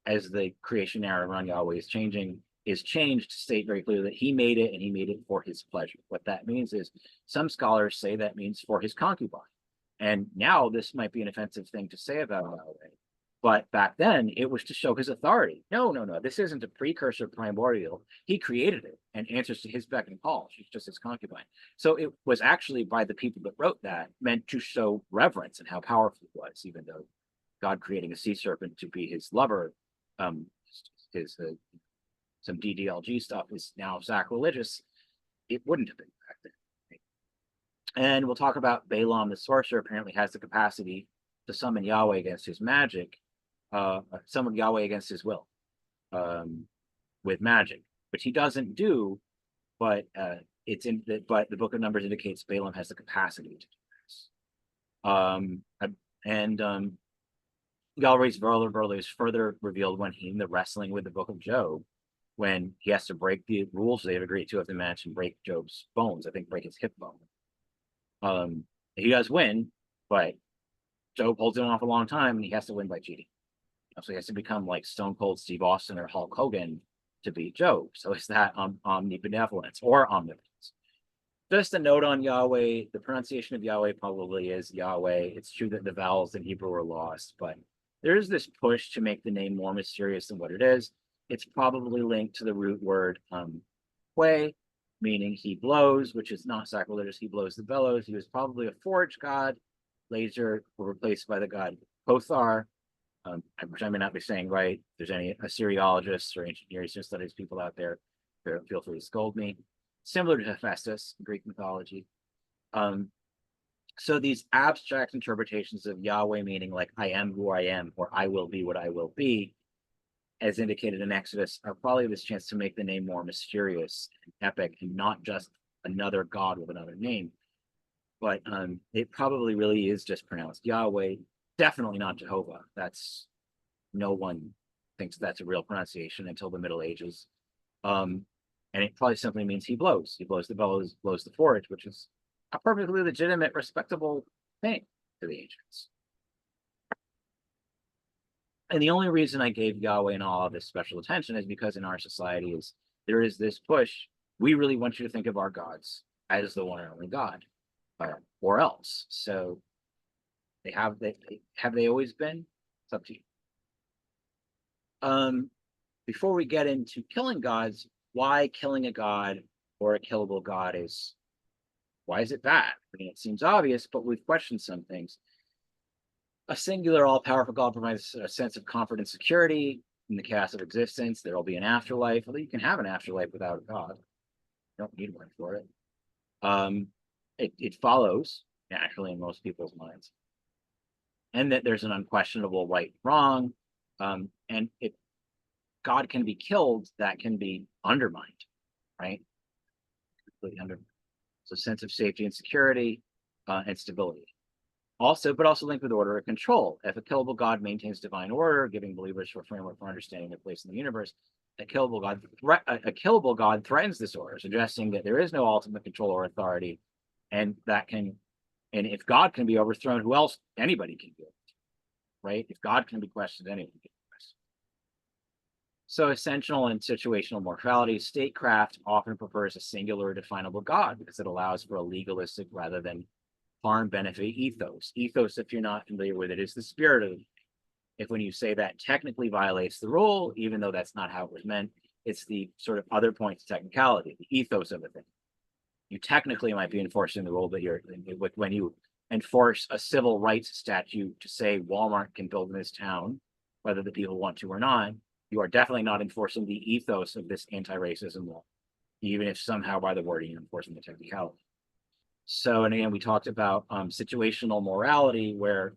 as the creation narrative around Yahweh is changed to state very clearly that he made it and he made it for his pleasure. What that means is some scholars say that means for his concubine. And now this might be an offensive thing to say about Yahweh. But back then, it was to show his authority. No. This isn't a precursor primordial. He created it and answers to his beck and call. She's just his concubine. So it was actually by the people that wrote that meant to show reverence and how powerful it was, even though God creating a sea serpent to be his lover, some DDLG stuff is now sacrilegious. It wouldn't have been back then. And we'll talk about Balaam, the sorcerer, apparently has the capacity to summon Yahweh against his magic. Summon Yahweh against his will with magic, which he doesn't do, but but the Book of Numbers indicates Balaam has the capacity to do this. Yahweh's Verler is further revealed when in the wrestling with the Book of Job, when he has to break the rules they've agreed to of the match and break Job's bones. I think break his hip bone. He does win, but Job holds it off a long time, and he has to win by cheating. So he has to become like Stone Cold Steve Austin or Hulk Hogan to beat Job. So it's that omnibenevolence or omnipotence. Just a note on Yahweh, the pronunciation of Yahweh probably is Yahweh. It's true that the vowels in Hebrew are lost, but there is this push to make the name more mysterious than what it is. It's probably linked to the root word Hue, meaning he blows, which is not sacrilegious. He blows the bellows. He was probably a forge god. Later were replaced by the god Kothar, which I may not be saying right. If there's any Assyriologists or ancient Near Eastern studies people out there, feel free to scold me. Similar to Hephaestus, Greek mythology. So these abstract interpretations of Yahweh meaning like I am who I am, or I will be what I will be, as indicated in Exodus, are probably this chance to make the name more mysterious and epic, and not just another god with another name. But it probably really is just pronounced Yahweh. Definitely not Jehovah. That's no one thinks that's a real pronunciation until the Middle Ages. And it probably simply means he blows. He blows the bellows, blows the forge, which is a perfectly legitimate, respectable thing to the ancients. And the only reason I gave Yahweh and all of this special attention is because in our society there is this push. We really want you to think of our gods as the one and only God, or else. So have they always been? It's up to you. Before we get into killing gods, why killing a god or a killable god why is it bad? I mean, it seems obvious, but we've questioned some things. A singular, all-powerful God provides a sense of comfort and security in the chaos of existence. There will be an afterlife. Although you can have an afterlife without a God. You don't need one for it. It follows naturally in most people's minds. And that there's an unquestionable right and wrong. And if God can be killed, that can be undermined, right? Completely undermined. So sense of safety and security and stability. Also linked with order and control. If a killable God maintains divine order, giving believers a framework for understanding their place in the universe, a killable God threatens this order, suggesting that there is no ultimate control or authority, and if God can be overthrown, who else? Anybody can do it, right? If God can be questioned, anyone can be questioned. So essential and situational morality, statecraft often prefers a singular definable God because it allows for a legalistic rather than farm benefit ethos. Ethos, if you're not familiar with it, is the spirit of, if when you say that technically violates the rule, even though that's not how it was meant, it's the sort of other points of technicality, the ethos of a thing. You technically might be enforcing the rule, but when you enforce a civil rights statute to say Walmart can build in this town, whether the people want to or not, you are definitely not enforcing the ethos of this anti-racism law, even if somehow by the wording you're enforcing the technicality. So, and again, we talked about situational morality, where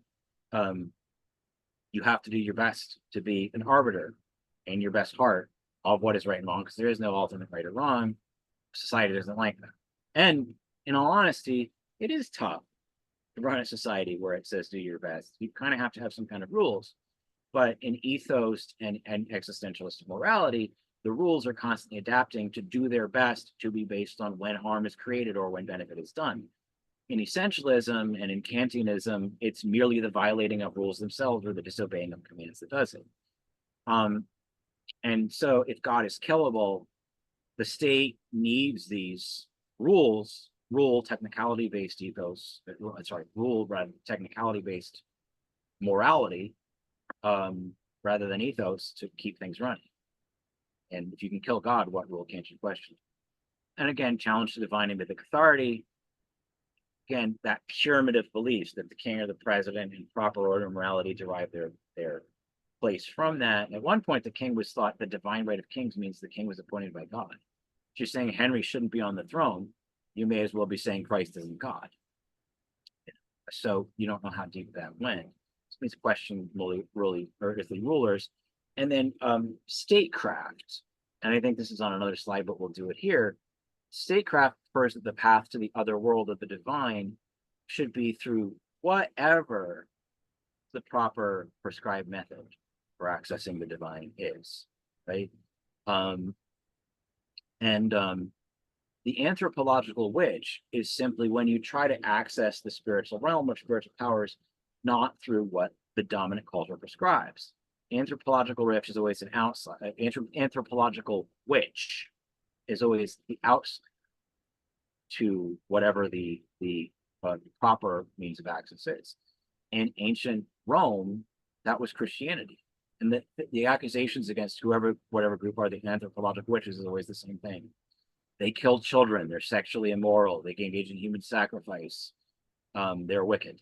you have to do your best to be an arbiter in your best heart of what is right and wrong, because there is no ultimate right or wrong. Society doesn't like that. And in all honesty, it is tough to run a society where it says do your best. You kind of have to have some kind of rules. But in ethos and existentialist morality, the rules are constantly adapting to do their best to be based on when harm is created or when benefit is done. In essentialism and in Kantianism, it's merely the violating of rules themselves or the disobeying of commands that does it. And so if God is killable, the state needs these rules, rule technicality-based ethos, rule rather technicality-based morality, rather than ethos to keep things running. And if you can kill God, what rule can't you question? And again, challenge to divine and mythic authority. Again, that pyramid of beliefs that the king or the president in proper order and morality derive their place from that. And at one point, the king was thought the divine right of kings means the king was appointed by God. If you're saying Henry shouldn't be on the throne, you may as well be saying Christ isn't God. So you don't know how deep that went. It's question really earthly rulers. And then statecraft. And I think this is on another slide, but we'll do it here. Statecraft refers to the path to the other world of the divine should be through whatever the proper prescribed method for accessing the divine is, right? The anthropological witch is simply when you try to access the spiritual realm or spiritual powers, not through what the dominant culture prescribes. Anthropological witch is always an outside. Anthropological witch is always the outside to whatever the proper means of access is. In ancient Rome, that was Christianity. And the accusations against whatever group are the anthropological witches is always the same thing. They kill children. They're sexually immoral. They engage in human sacrifice. They're wicked.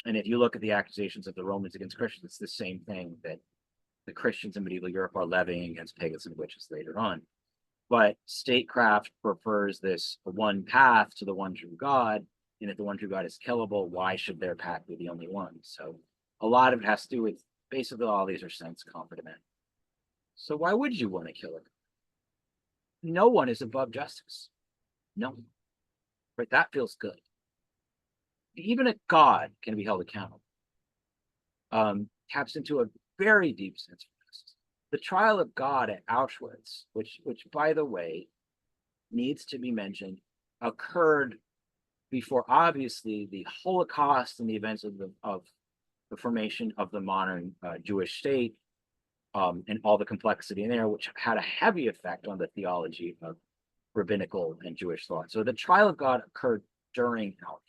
And if you look at the accusations of the Romans against Christians, it's the same thing that the Christians in medieval Europe are levying against pagans and witches later on. But statecraft prefers this one path to the one true God. And if the one true God is killable, why should their path be the only one? So a lot of it has to do with basically all these are sense confident. So why would you want to kill it? No one is above justice. No one. Right? That feels good. Even a God can be held accountable. Taps into a very deep sense of justice. The trial of God at Auschwitz, which by the way, needs to be mentioned, occurred before obviously the Holocaust and the events of the formation of the modern Jewish state, and all the complexity in there, which had a heavy effect on the theology of rabbinical and Jewish thought. So the trial of God occurred during Auschwitz.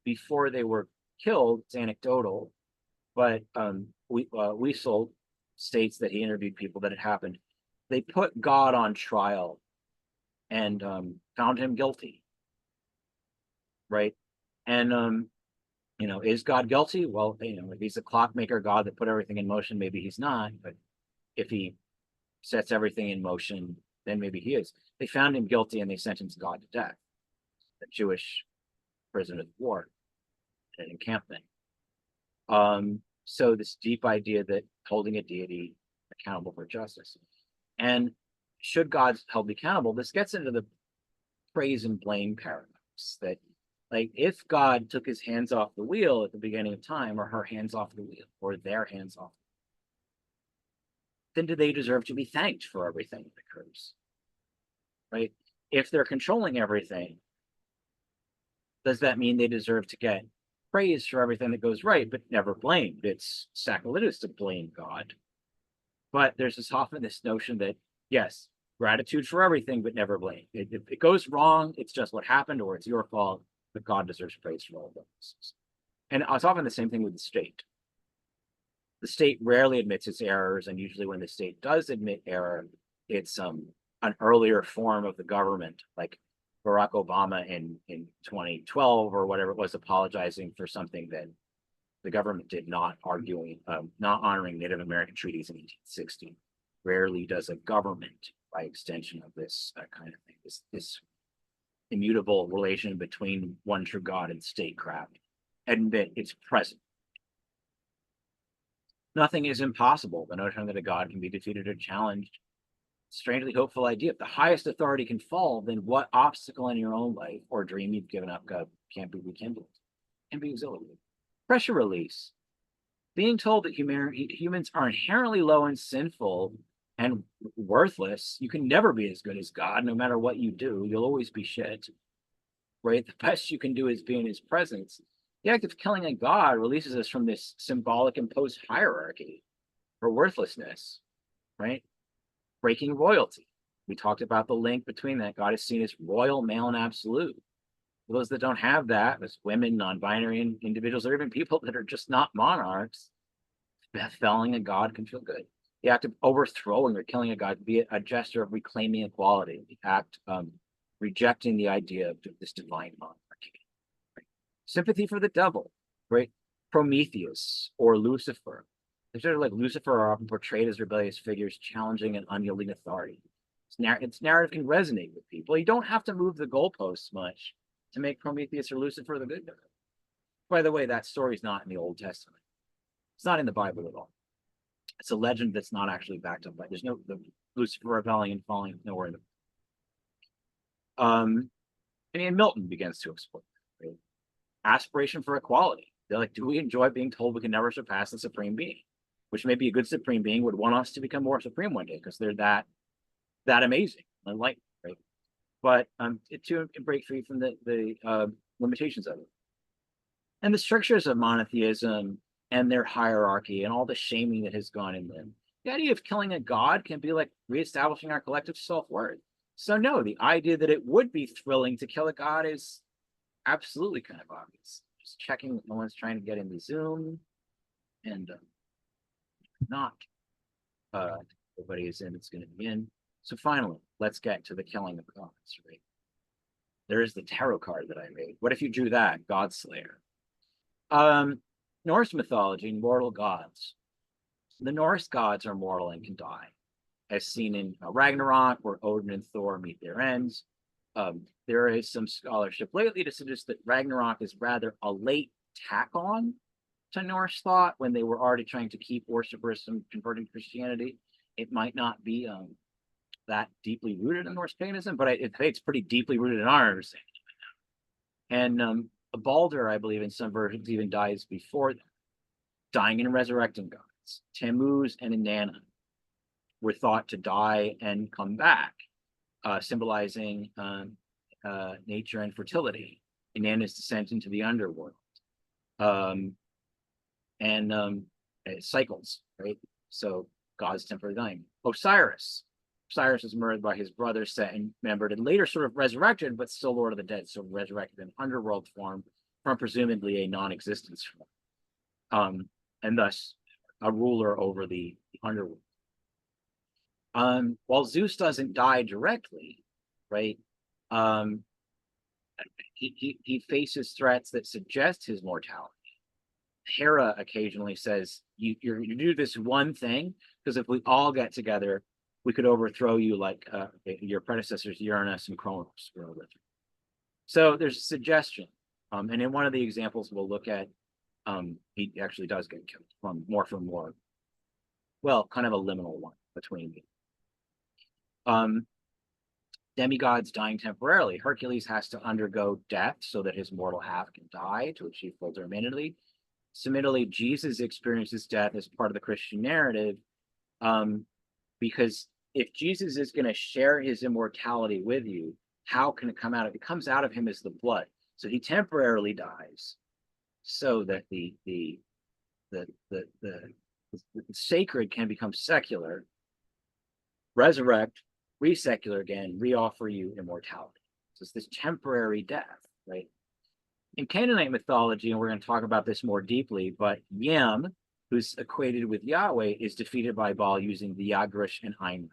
Before they were killed, it's anecdotal, but Wiesel states that he interviewed people that it happened. They put God on trial and found him guilty, right? And is God guilty? Well, if he's a clockmaker God that put everything in motion, maybe he's not. But if he sets everything in motion, then maybe he is. They found him guilty and they sentenced God to death, a Jewish prisoner of war, an encampment. So this deep idea that holding a deity accountable for justice. And should God held accountable, this gets into the praise and blame paradox that, like, if God took his hands off the wheel at the beginning of time, or her hands off the wheel, or their hands off, then do they deserve to be thanked for everything that occurs? Right? If they're controlling everything, does that mean they deserve to get praise for everything that goes right, but never blamed? It's sacrilegious to blame God. But there's often this notion that, yes, gratitude for everything, but never blame. If it goes wrong, it's just what happened, or it's your fault, but God deserves praise for all of those. And it's often the same thing with the state. The state rarely admits its errors, and usually when the state does admit error, it's an earlier form of the government, like Barack Obama in 2012 or whatever it was, apologizing for something that the government did, not honoring Native American treaties in 1860. Rarely does a government, by extension of this kind of thing, this immutable relation between one true God and statecraft, admit it's present. Nothing is impossible. The notion that a God can be defeated or challenged strangely hopeful idea. If the highest authority can fall, then what obstacle in your own life or dream you've given up God can't be rekindled, can be exhilarated. Pressure release. Being told that humans are inherently low and sinful and worthless, you can never be as good as God, no matter what you do. You'll always be shit, right? The best you can do is be in his presence. The act of killing a god releases us from this symbolic imposed hierarchy for worthlessness, right? Breaking royalty. We talked about the link between that. God is seen as royal, male, and absolute. For those that don't have that, as women, non-binary individuals, or even people that are just not monarchs, felling a god can feel good. The act of overthrowing or killing a god, be it a gesture of reclaiming equality, the act rejecting the idea of this divine monarchy. Right? Sympathy for the devil, right? Prometheus or Lucifer. They're sort of like Lucifer are often portrayed as rebellious figures challenging an unyielding authority. Its narrative can resonate with people. You don't have to move the goalposts much to make Prometheus or Lucifer the good guy. By the way, that story is not in the Old Testament. It's not in the Bible at all. It's a legend that's not actually backed up by. There's no the Lucifer rebelling and falling nowhere in the. And Milton begins to explore that, right? Aspiration for equality. They're like, do we enjoy being told we can never surpass the supreme being? Which maybe a good supreme being would want us to become more supreme one day because they're that amazing and enlightened, right? But to break free from the limitations of it. And the structures of monotheism and their hierarchy and all the shaming that has gone in them. The idea of killing a god can be like reestablishing our collective self-worth. So no, the idea that it would be thrilling to kill a god is absolutely kind of obvious. Just checking that no one's trying to get into Zoom and not everybody is in, it's going to be in. So finally, let's get to the killing of gods, right? There is the tarot card that I made. What if you drew that, Godslayer? Norse mythology, mortal gods. The Norse gods are mortal and can die, as seen in Ragnarok, where Odin and Thor meet their ends. There is some scholarship lately to suggest that Ragnarok is rather a late tack on to Norse thought when they were already trying to keep worshippers from converting to Christianity. It might not be that deeply rooted in Norse paganism, but it's pretty deeply rooted in our understanding. And Balder, I believe, in some versions even dies before them, dying and resurrecting gods. Tammuz and Inanna were thought to die and come back, symbolizing nature and fertility. Inanna's descent into the underworld. It cycles, right? So gods temporarily dying. Osiris is murdered by his brother Set and remembered and later sort of resurrected, but still Lord of the Dead, so resurrected in underworld form from presumably a non-existence form, and thus a ruler over the underworld. While Zeus doesn't die directly, right? He faces threats that suggest his mortality. Hera occasionally says, you do this one thing, because if we all get together, we could overthrow you like your predecessors Uranus and Kronos were overthrown. So there's a suggestion. And in one of the examples we'll look at, he actually does get killed from more. Well, kind of a liminal one between them. Demigods dying temporarily. Hercules has to undergo death so that his mortal half can die to achieve full durability. Similarly, Jesus experiences death as part of the Christian narrative, because if Jesus is going to share his immortality with you, how can it come out? It comes out of him as the blood. So he temporarily dies, so that the sacred can become secular, resurrect, resecular again, reoffer you immortality. So it's this temporary death, right? In Canaanite mythology, and we're going to talk about this more deeply, but Yam, who's equated with Yahweh, is defeated by Baal using the Yagrush and Aimer.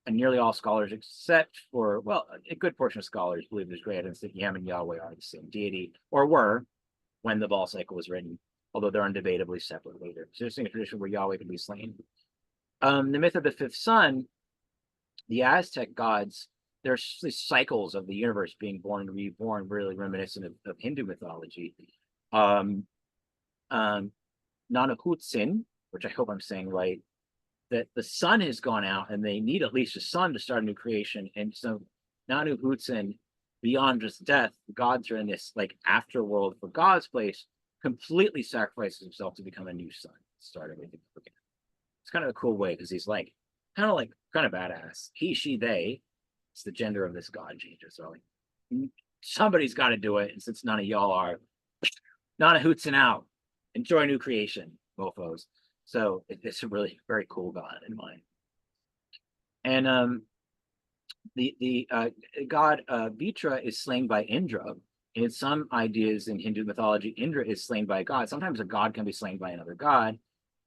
And nearly all scholars, except for, well, a good portion of scholars believe there's great evidence that Yam and Yahweh are the same deity, or were when the Baal cycle was written, although they're undebatably separate later. So there's a tradition where Yahweh can be slain. The myth of the fifth son, the Aztec gods, there's cycles of the universe being born and reborn, really reminiscent of Hindu mythology. Nanahutzin, which I hope I'm saying right, that the sun has gone out and they need at least a sun to start a new creation. And so Nanu Hutsun, beyond just death, the gods are in this like afterworld for God's place, completely sacrifices himself to become a new sun, start everything again. It's kind of a cool way because he's like kind of badass. He, she, they. It's the gender of this god changes. So like somebody's got to do it. And since none of y'all are, not a hoots and out. Enjoy new creation, mofos. So it's a really very cool god in mind. And the god Vitra is slain by Indra. In some ideas in Hindu mythology, Indra is slain by a god. Sometimes a god can be slain by another god.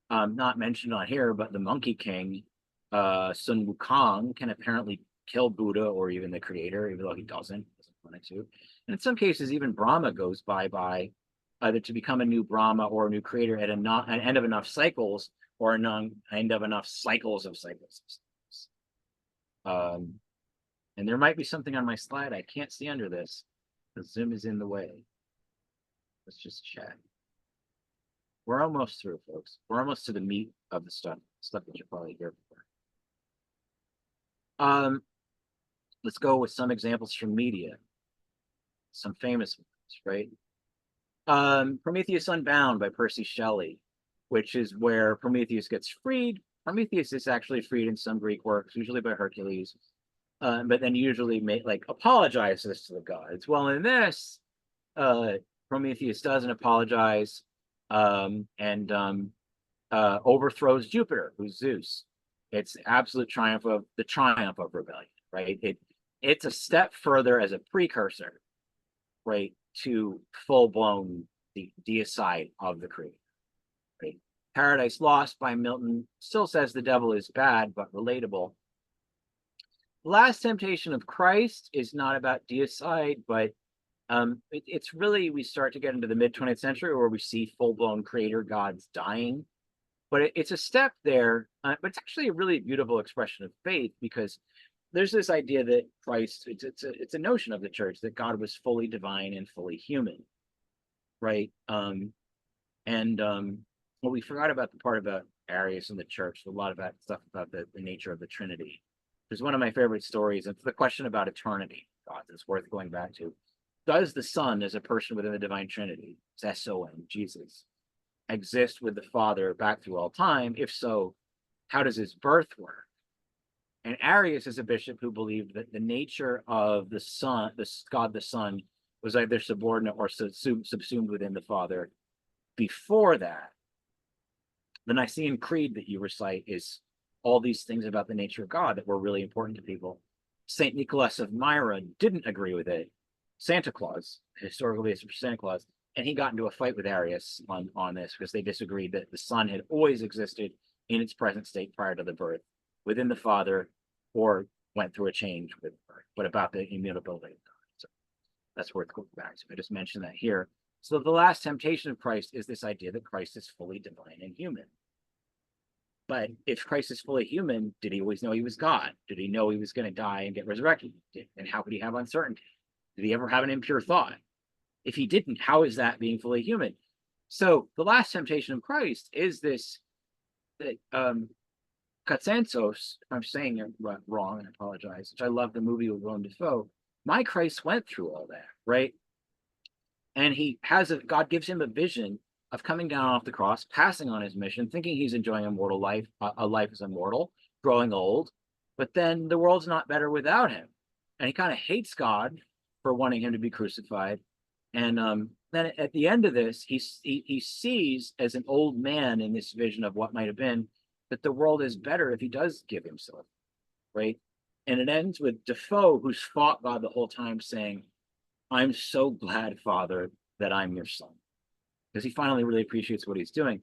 Not mentioned on here, but the Monkey King, Sun Wukong, can apparently kill Buddha or even the creator, even though he doesn't want it to. And in some cases, even Brahma goes bye-bye, either to become a new Brahma or a new creator at an end of enough cycles or an end of enough cycles of cycles. And there might be something on my slide I can't see under this. The zoom is in the way. Let's just check. We're almost through, folks. We're almost to the meat of the stuff that you're probably here for. Let's go with some examples from media. Some famous ones, right? Prometheus Unbound by Percy Shelley, which is where Prometheus gets freed. Prometheus is actually freed in some Greek works, usually by Hercules, but then usually apologizes to the gods. Well, in this, Prometheus doesn't apologize and overthrows Jupiter, who's Zeus. It's the absolute triumph of rebellion, right? It's a step further as a precursor, right, to full-blown the deicide of the creed. Right? Paradise Lost by Milton still says the devil is bad, but relatable. Last Temptation of Christ is not about deicide, but it's really, we start to get into the mid-20th century where we see full-blown creator gods dying. But it's a step there, but it's actually a really beautiful expression of faith, because there's this idea that Christ, it's a notion of the church that God was fully divine and fully human, right? Well, we forgot about the part about Arius and the church, a lot of that stuff about the nature of the Trinity. There's one of my favorite stories. It's the question about eternity. God, it's worth going back to. Does the Son, as a person within the divine Trinity, S-O-N, Jesus, exist with the Father back through all time? If so, how does his birth work? And Arius is a bishop who believed that the nature of the Son, God the Son, was either subordinate or subsumed within the Father. Before that, the Nicene Creed that you recite is all these things about the nature of God that were really important to people. St. Nicholas of Myra didn't agree with it. Santa Claus, historical basis for Santa Claus, and he got into a fight with Arius on this because they disagreed that the Son had always existed in its present state prior to the birth within the Father, or went through a change with birth, but about the immutability of God. So that's worth going back to. I just mentioned that here. So the last temptation of Christ is this idea that Christ is fully divine and human. But if Christ is fully human, did he always know he was God? Did he know he was going to die and get resurrected? And how could he have uncertainty? Did he ever have an impure thought? If he didn't, how is that being fully human? So the last temptation of Christ is this, that Katsansos, if I'm saying it wrong, I apologize, which I love the movie with Willem Dafoe. My Christ went through all that, right? And God gives him a vision of coming down off the cross, passing on his mission, thinking he's enjoying a mortal life, a life as immortal, growing old, but then the world's not better without him. And he kind of hates God for wanting him to be crucified. And then at the end of this, he sees as an old man in this vision of what might have been, that the world is better if he does give himself, right? And it ends with Defoe, who's fought God the whole time, saying, I'm so glad, Father, that I'm your son. Because he finally really appreciates what he's doing.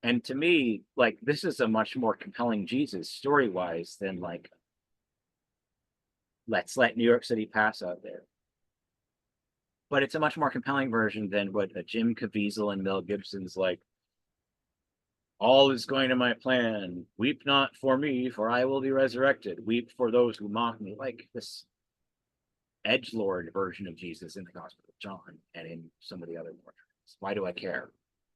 And to me, like, this is a much more compelling Jesus story-wise than like, let's let New York City pass out there. But it's a much more compelling version than what a Jim Caviezel and Mel Gibson's like, all is going to my plan. Weep not for me, for I will be resurrected. Weep for those who mock me. Like this edgelord version of Jesus in the Gospel of John and in some of the other portraits. Why do I care?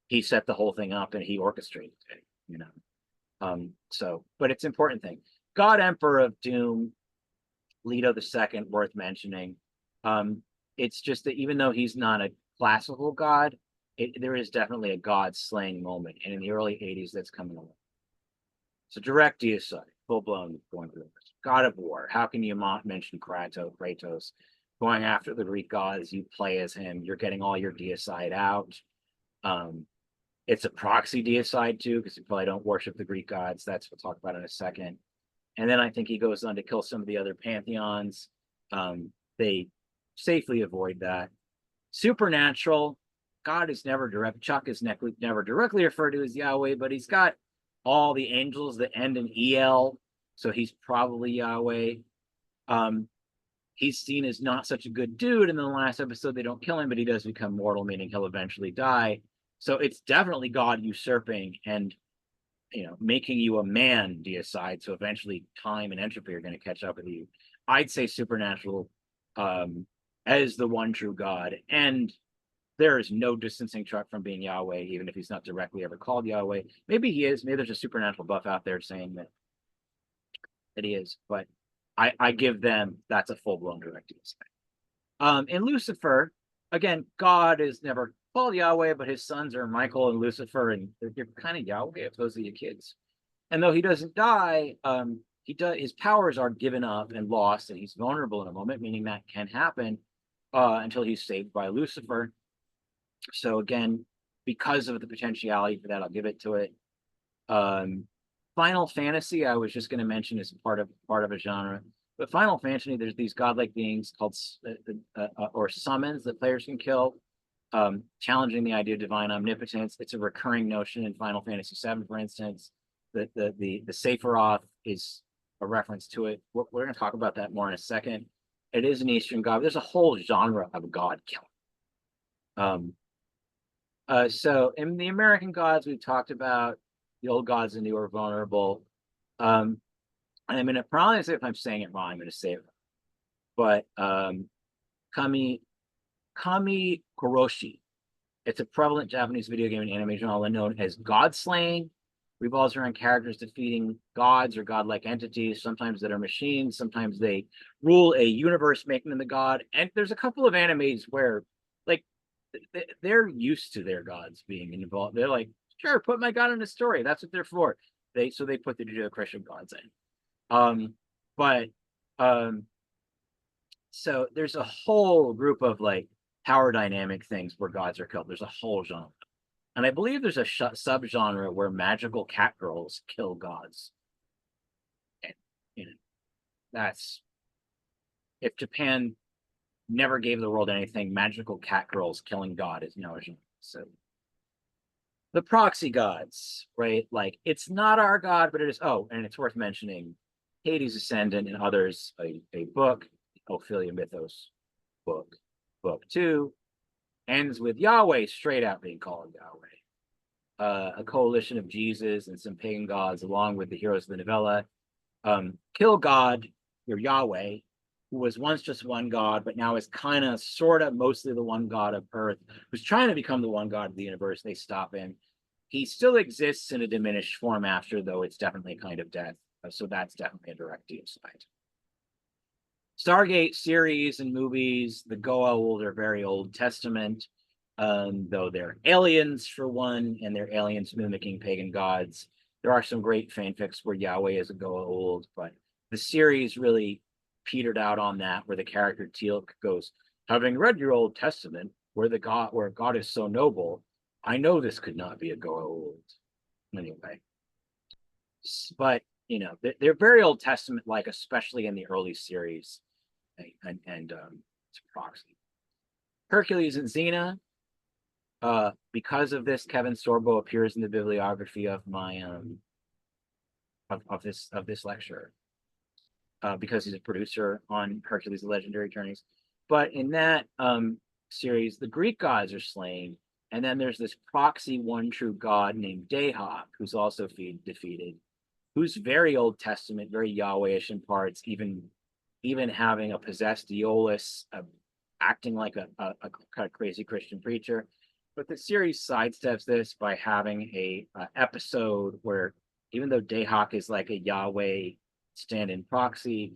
He set the whole thing up and he orchestrated it, you know. But it's an important thing. God Emperor of Doom, Leto II, worth mentioning. It's just that even though he's not a classical god, there is definitely a god slaying moment, and in the early 80s, that's coming along. So direct deicide, full blown going through this. God of War. How can you mention Kratos going after the Greek gods? You play as him. You're getting all your deicide out. It's a proxy deicide too, because you probably don't worship the Greek gods. That's what we'll talk about in a second. And then I think he goes on to kill some of the other pantheons. They safely avoid that. Supernatural. God is never direct. Chuck is never directly referred to as Yahweh, but he's got all the angels that end in El, so he's probably Yahweh. He's seen as not such a good dude. In the last episode, they don't kill him, but he does become mortal, meaning he'll eventually die. So it's definitely God usurping and making you a man, deicide. So eventually time and entropy are going to catch up with you. I'd say supernatural as the one true God. And there is no distancing Chuck from being Yahweh, even if he's not directly ever called Yahweh. Maybe he is. Maybe there's a supernatural buff out there saying that he is. But I give them, that's a full-blown direct deicide. In Lucifer, again, God is never called Yahweh, but his sons are Michael and Lucifer, and they're kind of Yahweh if those are your kids. And though he doesn't die, his powers are given up and lost, and he's vulnerable in a moment, meaning that can happen until he's saved by Lucifer. So again, because of the potentiality for that, I'll give it to it. Final Fantasy, I was just going to mention as part of a genre, but Final Fantasy, there's these godlike beings called or summons that players can kill, challenging the idea of divine omnipotence. It's a recurring notion in Final Fantasy VII, for instance. The Sephiroth is a reference to it. We're going to talk about that more in a second. It is an Eastern god. There's a whole genre of god killing. So in the American gods, we've talked about the old gods and new are vulnerable. And I'm going to probably say, if I'm saying it wrong, I'm going to say it wrong. But Kami Koroshi. It's a prevalent Japanese video game and anime genre known as god slaying. Revolves around characters defeating gods or godlike entities, sometimes that are machines, sometimes they rule a universe, making them the god. And there's a couple of animes where, like, they're used to their gods being involved. They're like, sure, put my god in a story. That's what they're for. So they put the Judeo-Christian gods in. So there's a whole group of like power dynamic things where gods are killed. There's a whole genre. And I believe there's a subgenre where magical cat girls kill gods. And, that's, if Japan never gave the world anything, magical cat girls killing God is now a genre. So the proxy gods, right? Like, it's not our god, but it is. Oh, and it's worth mentioning Hades Ascendant and others, a book, Ophelia Mythos book 2, ends with Yahweh straight out being called Yahweh. A coalition of Jesus and some pagan gods, along with the heroes of the novella, kill God, your Yahweh, who was once just one god, but now is kind of, sort of, mostly the one god of Earth, who's trying to become the one god of the universe. They stop him. He still exists in a diminished form after, though it's definitely a kind of death. So that's definitely a direct deicide. Stargate series and movies, the Goa'uld are very Old Testament, though they're aliens for one, and they're aliens mimicking pagan gods. There are some great fanfics where Yahweh is a Goa'uld, but the series really petered out on that, where the character Teal'c goes, having read your Old Testament, where God is so noble, I know this could not be a Goa'uld. Anyway, but they're very Old Testament like, especially in the early series, and it's a proxy. Hercules and Xena. Because of this, Kevin Sorbo appears in the bibliography of my of this lecture. Because he's a producer on Hercules: The Legendary Journeys. But in that series, the Greek gods are slain, and then there's this proxy one true god named Dahak, who's also defeated, who's very Old Testament, very Yahwehish in parts, even having a possessed Aeolus, acting like a kind of crazy Christian preacher. But the series sidesteps this by having a episode where even though Dayhawk is like a Yahweh stand-in proxy,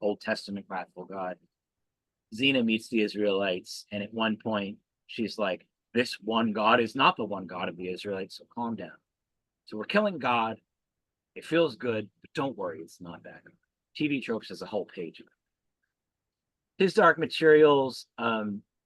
Old Testament wrathful God, Xena meets the Israelites, and at one point she's like, "This one God is not the one God of the Israelites, so calm down. So we're killing God. It feels good, but don't worry, it's not that." TV Tropes has a whole page of it. His Dark Materials,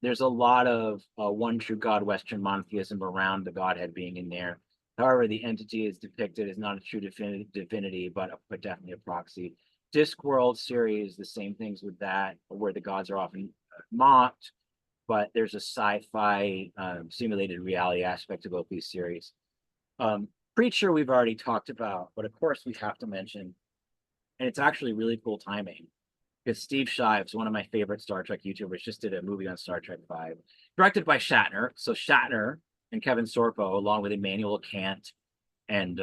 there's a lot of one true God Western monotheism around the Godhead being in there. However, the entity is depicted as not a true divinity, but definitely a proxy. Discworld series, the same things with that, where the gods are often mocked, but there's a sci-fi simulated reality aspect to both these series. Preacher, we've already talked about, but of course we have to mention, and it's actually really cool timing, because Steve Shives, one of my favorite Star Trek YouTubers, just did a movie on Star Trek V, directed by Shatner. So Shatner and Kevin Sorbo, along with Immanuel Kant and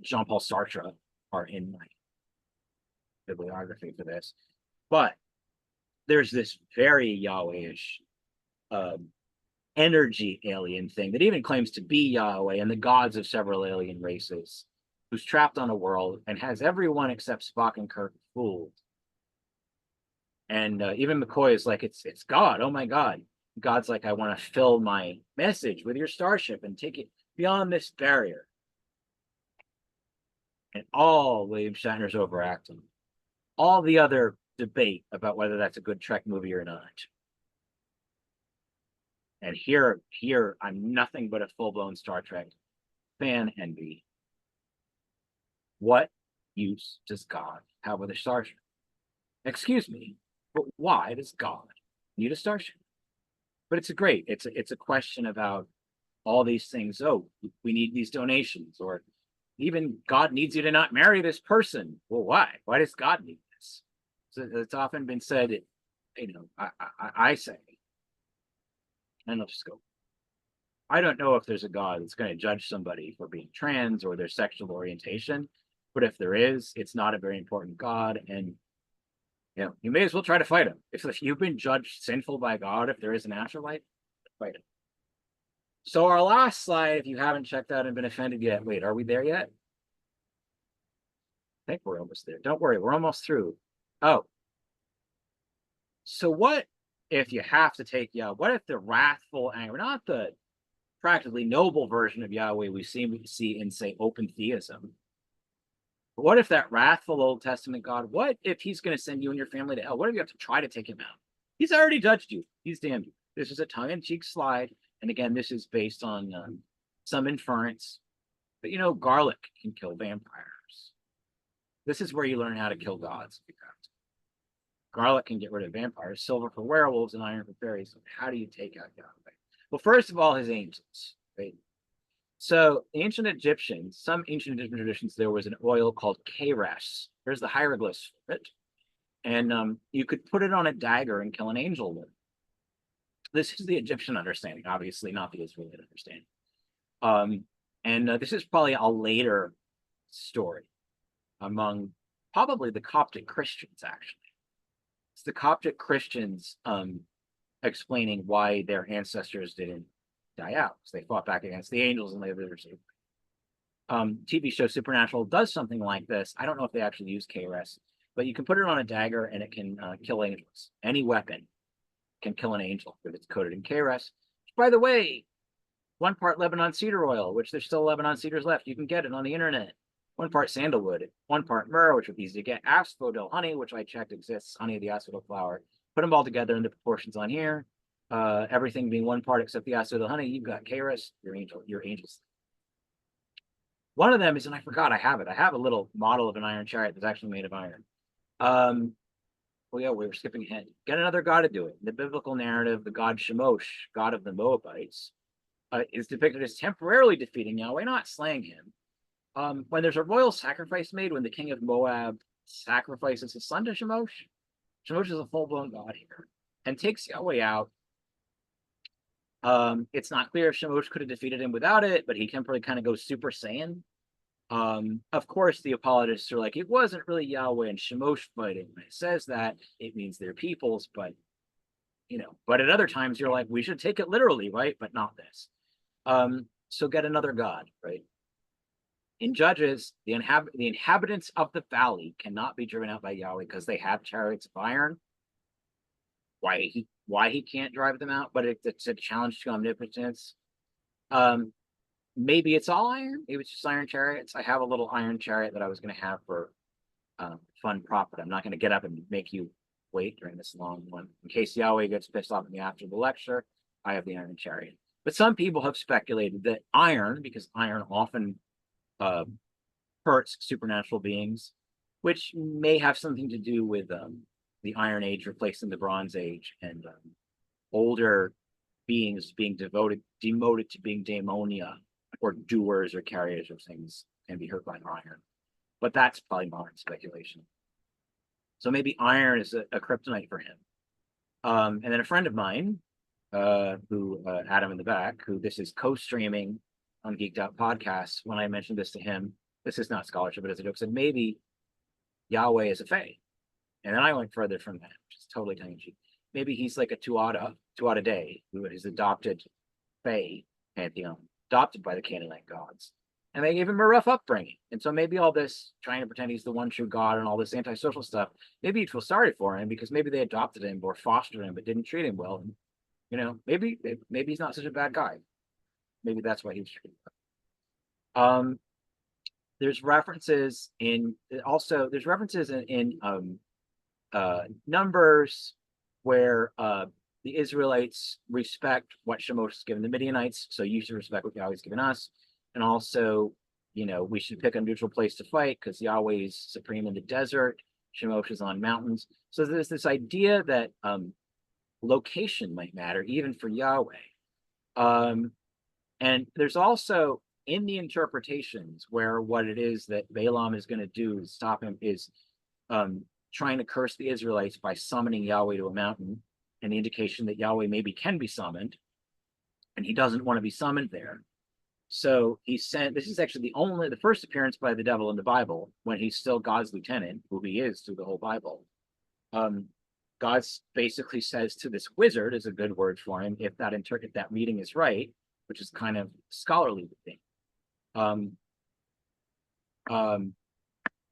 Jean-Paul Sartre, are in my bibliography for this. But there's this very Yahweh-ish energy alien thing that even claims to be Yahweh and the gods of several alien races, who's trapped on a world and has everyone except Spock and Kirk fooled. And even McCoy is like, it's God. Oh my God. God's like, I want to fill my message with your starship and take it beyond this barrier. And all William Shatner's overacting. All the other debate about whether that's a good Trek movie or not. And here I'm nothing but a full-blown Star Trek fan envy. What use does God have with a starship? Excuse me, but why does God need a starship? But it's a question about all these things. Oh, we need these donations, or even God needs you to not marry this person. Well, why? Why does God need this? So it's often been said, I say, and I'll just go, I don't know if there's a God that's going to judge somebody for being trans or their sexual orientation, but if there is, it's not a very important God, and you may as well try to fight him. If you've been judged sinful by God, if there is an afterlife, fight him. So our last slide, if you haven't checked out and been offended yet, wait, are we there yet? I think we're almost there. Don't worry, we're almost through. Oh. So what if you have to take Yahweh? What if the wrathful anger, not the practically noble version of Yahweh we see in, say, open theism, but what if that wrathful Old Testament God, what if he's going to send you and your family to hell? What if you have to try to take him out? He's already judged you. He's damned you. This is a tongue-in-cheek slide. And again, this is based on some inference. But garlic can kill vampires. This is where you learn how to kill gods. Garlic can get rid of vampires, silver for werewolves, and iron for fairies. So how do you take out Yahweh? Well, first of all, his angels, right? So ancient Egyptians, some ancient Egyptian traditions, there was an oil called keres. There's the hieroglyphs for it. And you could put it on a dagger and kill an angel with it. This is the Egyptian understanding, obviously, not the Israeli understanding. And this is probably a later story among probably the Coptic Christians, actually. It's the Coptic Christians explaining why their ancestors didn't die out, because they fought back against the angels and they were saved. TV show Supernatural does something like this. I don't know if they actually use KRS, but you can put it on a dagger and it can kill angels. Any weapon can kill an angel if it's coated in KRS. By the way, 1 part Lebanon cedar oil, which there's still Lebanon cedars left. You can get it on the internet. 1 part sandalwood, 1 part myrrh, which would be easy to get. Asphodel honey, which I checked exists, honey of the asphodel flower. Put them all together in the proportions on here. Everything being 1 part except the asphodel honey. You've got KRS, your angels. One of them is, and I forgot I have it. I have a little model of an iron chariot that's actually made of iron. Well, yeah, we were skipping ahead. Get another god to do it. In the biblical narrative, the god Shemosh, god of the Moabites, is depicted as temporarily defeating Yahweh, not slaying him. When there's a royal sacrifice made, when the king of Moab sacrifices his son to Shemosh, Shemosh is a full-blown god here and takes Yahweh out. It's not clear if Shemosh could have defeated him without it, but he temporarily kind of goes Super Saiyan. Of course, the apologists are like, it wasn't really Yahweh and Shemosh fighting. When it says that, it means they're peoples, but but at other times you're like, we should take it literally, right? But not this. So get another god, right? In Judges, the inhabitants of the valley cannot be driven out by Yahweh because they have chariots of iron. Why he can't drive them out, but it's a challenge to omnipotence. Maybe it's all iron. Maybe it's just iron chariots. I have a little iron chariot that I was going to have for fun profit. I'm not going to get up and make you wait during this long one. In case Yahweh gets pissed off at me after the lecture, I have the iron chariot. But some people have speculated that iron, because iron often hurts supernatural beings, which may have something to do with the Iron Age replacing the Bronze Age, and older beings being demoted to being daemonia, or doers or carriers of things, can be hurt by iron. But that's probably modern speculation. So maybe iron is a kryptonite for him. And then a friend of mine, who Adam in the back, who this is co-streaming on Geeked Out Podcasts, when I mentioned this to him, this is not scholarship, but as a joke, said maybe Yahweh is a fae. And then I went further from that, which is totally tongue-in-cheek. Maybe he's like a Tuatha Dé, who is adopted fae pantheon, adopted by the Canaanite gods. And they gave him a rough upbringing. And so maybe all this trying to pretend he's the one true God and all this antisocial stuff, maybe you feel sorry for him because maybe they adopted him or fostered him but didn't treat him well. And, maybe he's not such a bad guy. Maybe that's why he was treated well. There's references in Numbers where the Israelites respect what Shemosh has given the Midianites, so you should respect what Yahweh's given us. And also, we should pick a neutral place to fight because Yahweh is supreme in the desert, Shemosh is on mountains. So there's this idea that location might matter even for Yahweh. And there's also in the interpretations where what it is that Balaam is going to do to stop him is trying to curse the Israelites by summoning Yahweh to a mountain, and the indication that Yahweh maybe can be summoned, and he doesn't want to be summoned there. So this is actually the first appearance by the devil in the Bible, when he's still God's lieutenant, who he is through the whole Bible. God basically says to this wizard, is a good word for him, if that reading is right, which is kind of scholarly thing.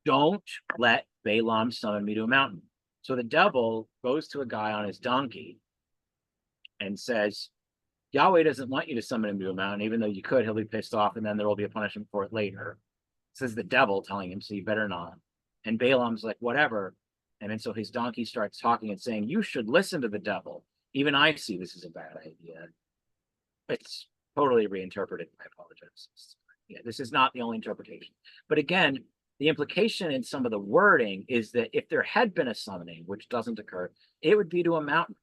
Don't let Balaam summon me to a mountain. So the devil goes to a guy on his donkey and says, Yahweh doesn't want you to summon him to a mountain, even though you could, he'll be pissed off, and then there will be a punishment for it later. Says the devil telling him, so you better not. And Balaam's like, whatever. And then so his donkey starts talking and saying, you should listen to the devil. Even I see this is a bad idea. It's totally reinterpreted. I apologize. Yeah, this is not the only interpretation. But again, the implication in some of the wording is that if there had been a summoning, which doesn't occur, it would be to a mountain.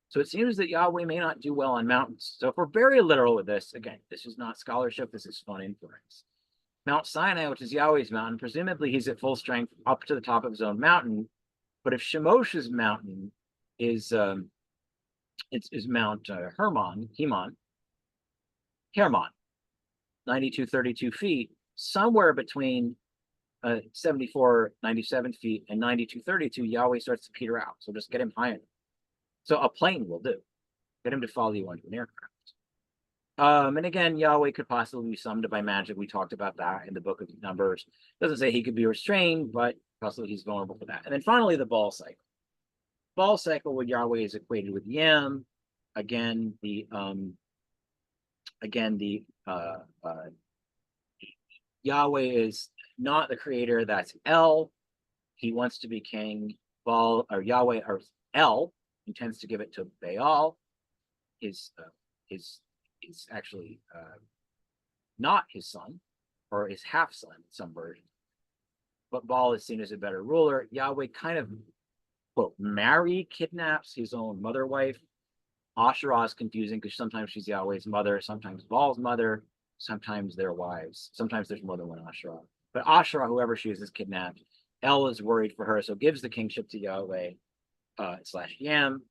So it seems that Yahweh may not do well on mountains. So if we're very literal with this, again, this is not scholarship, this is fun inference. Mount Sinai, which is Yahweh's mountain, presumably he's at full strength up to the top of his own mountain. But if Shemosh's mountain is Mount Hermon, 9232 feet, somewhere between 74, 97 feet and 9232, Yahweh starts to peter out. So just get him high enough. So a plane will do. Get him to follow you onto an aircraft. And again, Yahweh could possibly be summoned by magic. We talked about that in the book of Numbers. Doesn't say he could be restrained, but possibly he's vulnerable for that. And then finally, the ball cycle. Ball cycle with Yahweh is equated with Yam. Again, Yahweh is not the creator. That's El. He wants to be king. Yahweh or El intends to give it to Baal. Is actually not his son, or his half son in some versions. But Baal is seen as a better ruler. Yahweh kind of, quote, kidnaps his own mother wife. Asherah is confusing because sometimes she's Yahweh's mother, sometimes Baal's mother, sometimes they're wives. Sometimes there's more than one Asherah. But Asherah, whoever she is kidnapped. El is worried for her, so gives the kingship to Yahweh / Yam.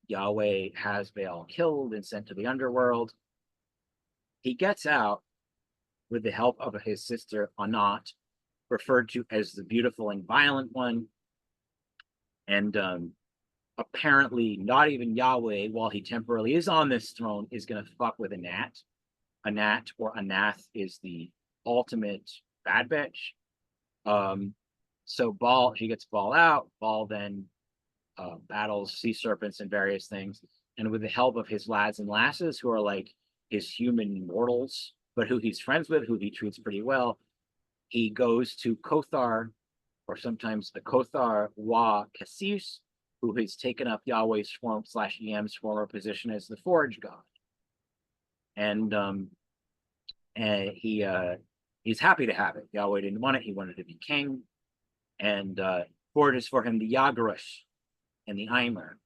Yahweh has Baal killed and sent to the underworld. He gets out with the help of his sister Anat, referred to as the beautiful and violent one. And apparently not even Yahweh, while he temporarily is on this throne, is going to fuck with Anat. Anat or Anath is the ultimate bad bitch. So Ball, she gets Ball out. Ball then battles sea serpents and various things, and with the help of his lads and lasses, who are like his human mortals, but who he's friends with, who he treats pretty well, he goes to Kothar, or sometimes the Kothar Wa Kassis, who has taken up Yahweh's form / EM's former position as the Forge God. And he's happy to have it. Yahweh didn't want it. He wanted to be king. And forges for him the Yagarush and the Aimer.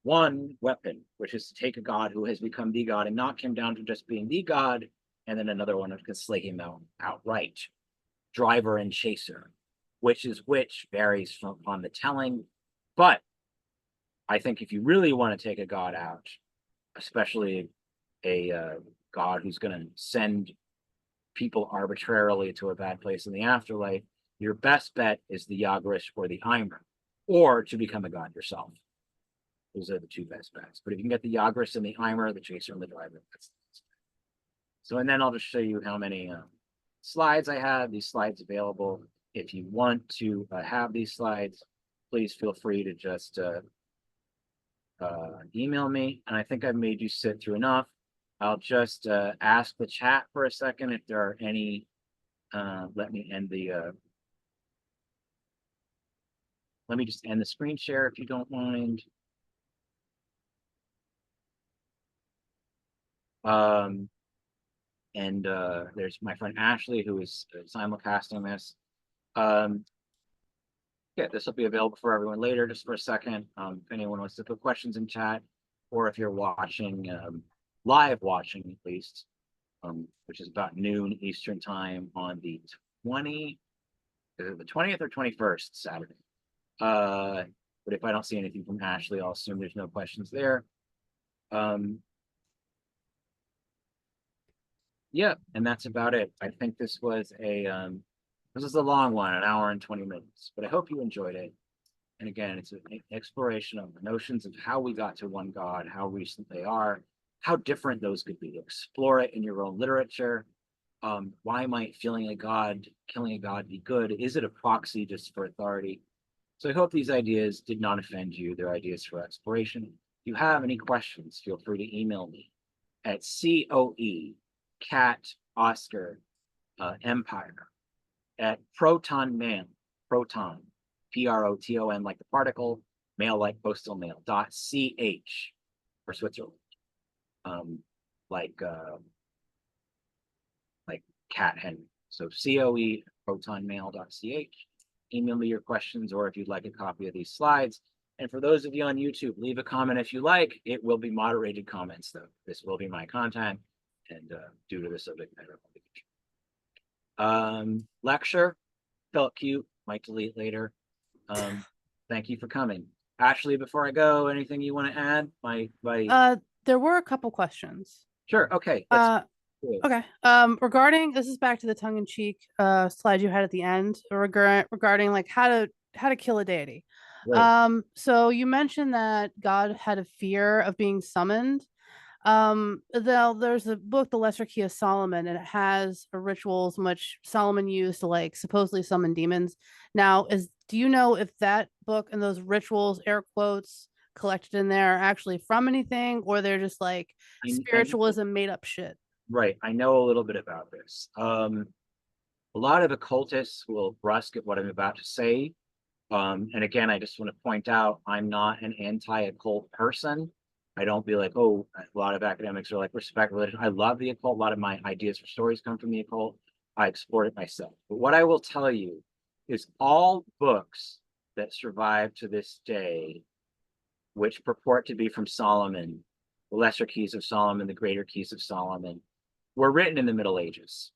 One weapon, which is to take a god who has become the god and knock him down to just being the god, and then another one that can slay him outright. Driver and chaser, which varies upon the telling. But I think if you really want to take a god out, especially a god who's going to send people arbitrarily to a bad place in the afterlife, your best bet is the Yagrish or the Aimer, or to become a god yourself. Those are the two best bets. But if you can get the Yagrish and the Aimer, the chaser and the driver, that's the best bet. So, and then I'll just show you how many slides I have. These slides available. If you want to have these slides, please feel free to just email me. And I think I've made you sit through enough. I'll just ask the chat for a second if there are any. Let me just end the screen share if you don't mind. There's my friend Ashley, who is simulcasting this. Yeah, this will be available for everyone later, just for a second. If anyone wants to put questions in chat, or if you're watching, live watching at least, which is about noon Eastern time on the 20th or 21st Saturday. But if I don't see anything from Ashley, I'll assume there's no questions there. Yeah, and that's about it. I think this was a long one, an hour and 20 minutes, but I hope you enjoyed it. And again, it's an exploration of the notions of how we got to one God, how recent they are, how different those could be. Explore it in your own literature. Why might killing a god be good? Is it a proxy just for authority? So I hope these ideas did not offend you. They're ideas for exploration. If you have any questions, feel free to email me at COE Cat Oscar Empire at Proton Mail, Proton, PROTON like the particle, mail like postal mail, .ch for Switzerland. Like Cat Henry. So COE protonmail.ch. Email me your questions, or if you'd like a copy of these slides. And for those of you on YouTube, leave a comment if you like. It will be moderated comments, though. This will be my content, and due to the subject matter publication. Lecture felt cute. Might delete later. Thank you for coming. Ashley, before I go, anything you want to add? There were a couple questions. Sure. Okay. Okay. Regarding, this is back to the tongue-in-cheek slide you had at the end regarding like how to kill a deity. Right. So you mentioned that God had a fear of being summoned. There's a book, The Lesser Key of Solomon, and it has rituals in which Solomon used to like supposedly summon demons. Now, do you know if that book and those rituals, air quotes, collected in there are actually from anything, or they're just like spiritualism made up shit? Right. I know a little bit about this. A lot of occultists will brusque at what I'm about to say. And again, I just want to point out, I'm not an anti-occult person. I don't be like, oh, a lot of academics are like, respect religion. I love the occult. A lot of my ideas for stories come from the occult. I explore it myself. But what I will tell you is all books that survive to this day, which purport to be from Solomon, the Lesser Keys of Solomon, the Greater Keys of Solomon, were written in the Middle Ages.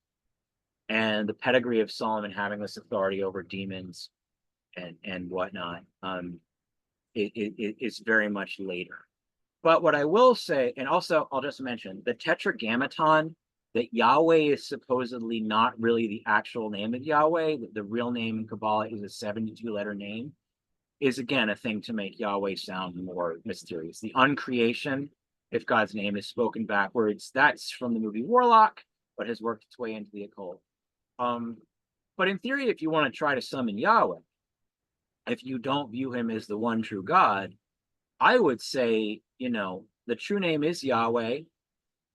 And the pedigree of Solomon having this authority over demons and whatnot is very much later. But what I will say, and also I'll just mention, the Tetragrammaton, that Yahweh is supposedly not really the actual name of Yahweh. The real name in Kabbalah is a 72-letter name, is again a thing to make Yahweh sound more mysterious. The uncreation, if God's name is spoken backwards, that's from the movie Warlock, but has worked its way into the occult. But in theory, if you want to try to summon Yahweh, if you don't view him as the one true God, I would say, the true name is Yahweh.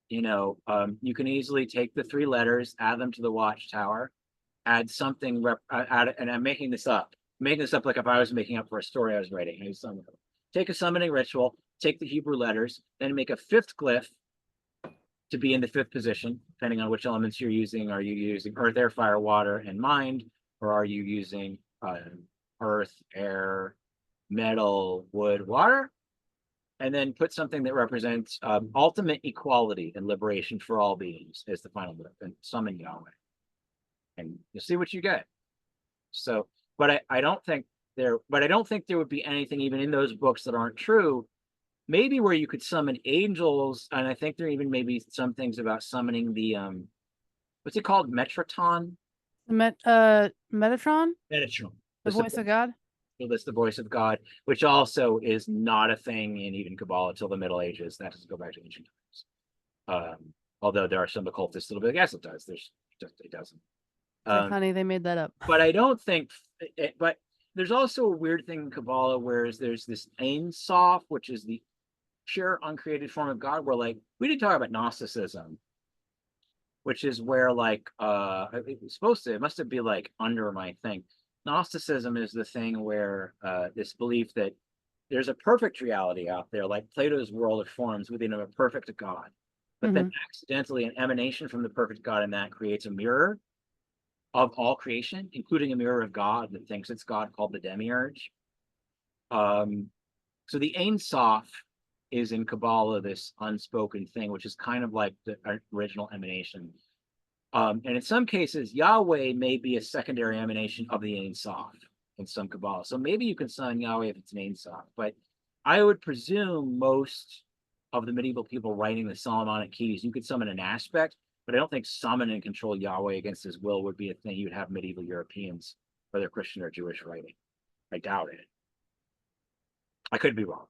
You can easily take the 3 letters, add them to the watchtower, add something, and I'm making this up. Making this up like if I was making up for a story I was writing. Take a summoning ritual, take the Hebrew letters, then make a 5th glyph to be in the 5th position, depending on which elements you're using. Are you using earth, air, fire, water, and mind? Or are you using earth, air, metal, wood, water? And then put something that represents ultimate equality and liberation for all beings as the final glyph, and summon Yahweh. And you'll see what you get. So, but I don't think there would be anything even in those books that aren't true. Maybe where you could summon angels, and I think there even maybe some things about summoning the what's it called? Metatron? Metatron, Metatron. the voice of God. That's the voice of God, which also is not a thing in even Kabbalah till the Middle Ages. That doesn't go back to ancient times. Although there are some occultists that'll be like, yes, it does. It doesn't. Honey, they made that up. But I don't think. But there's also a weird thing in Kabbalah, whereas there's this Ein Sof, which is the pure uncreated form of God, where like we did talk about Gnosticism, which is where like it must have been like under my thing. Gnosticism is the thing where this belief that there's a perfect reality out there, like Plato's world of forms within a perfect God, but then accidentally an emanation from the perfect God in that creates a mirror of all creation, including a mirror of God that thinks it's God, called the demiurge. So the Ein Sof is in Kabbalah this unspoken thing, which is kind of like the original emanation. And in some cases, Yahweh may be a secondary emanation of the Ein Sof in some Kabbalah. So maybe you can summon Yahweh if it's an Ein Sof. But I would presume most of the medieval people writing the Solomonic keys, you could summon an aspect, but I don't think summon and control Yahweh against his will would be a thing you'd have medieval Europeans, whether Christian or Jewish, writing. I doubt it. I could be wrong,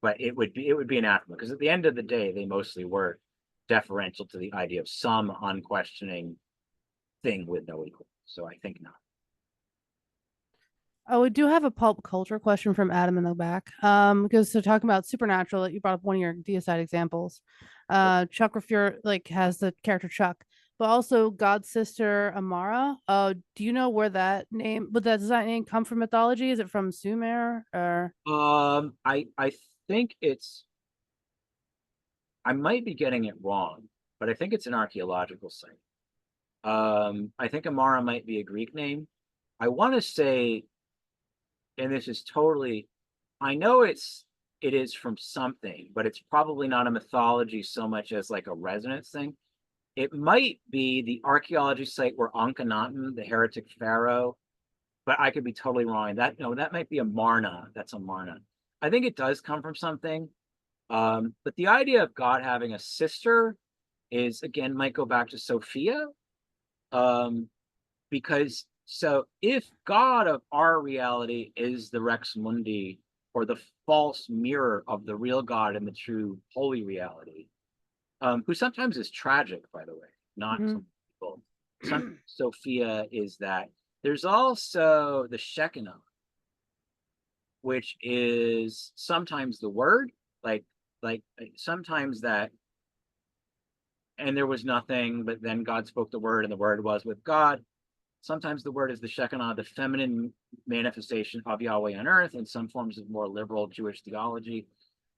but it would be anathema, because at the end of the day, they mostly were deferential to the idea of some unquestioning thing with no equal. So I think not. Oh, we do have a pulp culture question from Adam in the back. Because talking about supernatural, you brought up one of your Deicide examples. Chuck Refuer has the character Chuck, but also God's sister Amara. Do you know where that name? Does that name come from mythology? Is it from Sumer or? I think it's. I might be getting it wrong, but I think it's an archaeological site. I think Amara might be a Greek name. I want to say, and this is totally, I know it is from something, but it's probably not a mythology so much as like a resonance thing. It might be the archaeology site where Akhenaten, the heretic pharaoh, but I could be totally wrong. That might be Amarna. That's Amarna. I think it does come from something. But the idea of God having a sister is, again, might go back to Sophia. Because so if God of our reality is the Rex Mundi, or the false mirror of the real God and the true holy reality, who sometimes is tragic, by the way, not some people. Some Sophia is that. There's also the Shekinah, which is sometimes the word, like sometimes that, and there was nothing, but then God spoke the word, and the word was with God. Sometimes the word is the Shekinah, the feminine manifestation of Yahweh on earth, in some forms of more liberal Jewish theology.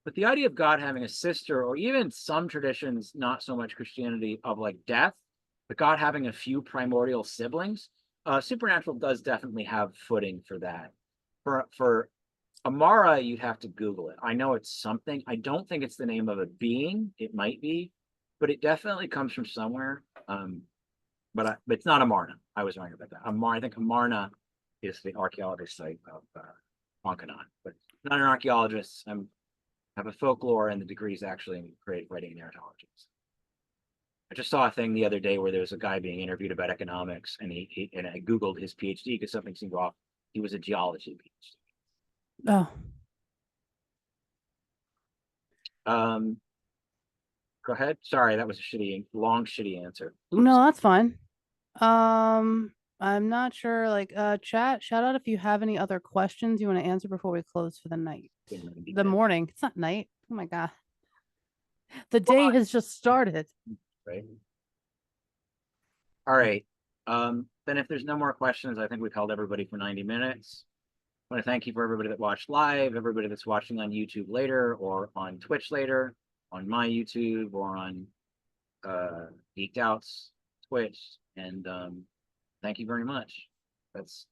But the idea of God having a sister, or even some traditions, not so much Christianity, of like death, but God having a few primordial siblings, supernatural does definitely have footing for that. For Amara, you'd have to Google it. I know it's something. I don't think it's the name of a being. It might be, but it definitely comes from somewhere. But it's not Amarna. I was wrong about that. I think Amarna is the archaeology site of Akhenaten, but not an archaeologist. I have a folklore and the degrees actually in writing narratology. I just saw a thing the other day where there was a guy being interviewed about economics, and and I Googled his PhD because something seemed off. He was a geology PhD. Oh. Go ahead. Sorry, that was a long, shitty answer. No, that's fine. I'm not sure. Like, chat, shout out if you have any other questions you want to answer before we close for the night. The morning. It's not night. Oh my god. The day has just started. Right. All right. Then if there's no more questions, I think we've held everybody for 90 minutes. I want to thank you for everybody that watched live, everybody that's watching on YouTube later or on Twitch later, on my YouTube or on Geeked Out's Twitch. And thank you very much. That's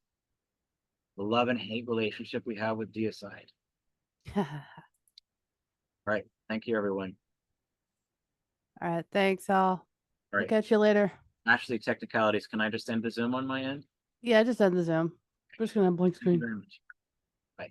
the love and hate relationship we have with Deicide. All right. Thank you, everyone. All right. Thanks, all. All I'll right. catch you later. Actually, technicalities. Can I just end the Zoom on my end? Yeah, just end the Zoom. We're just gonna blink Thank you screen. very much. Bye.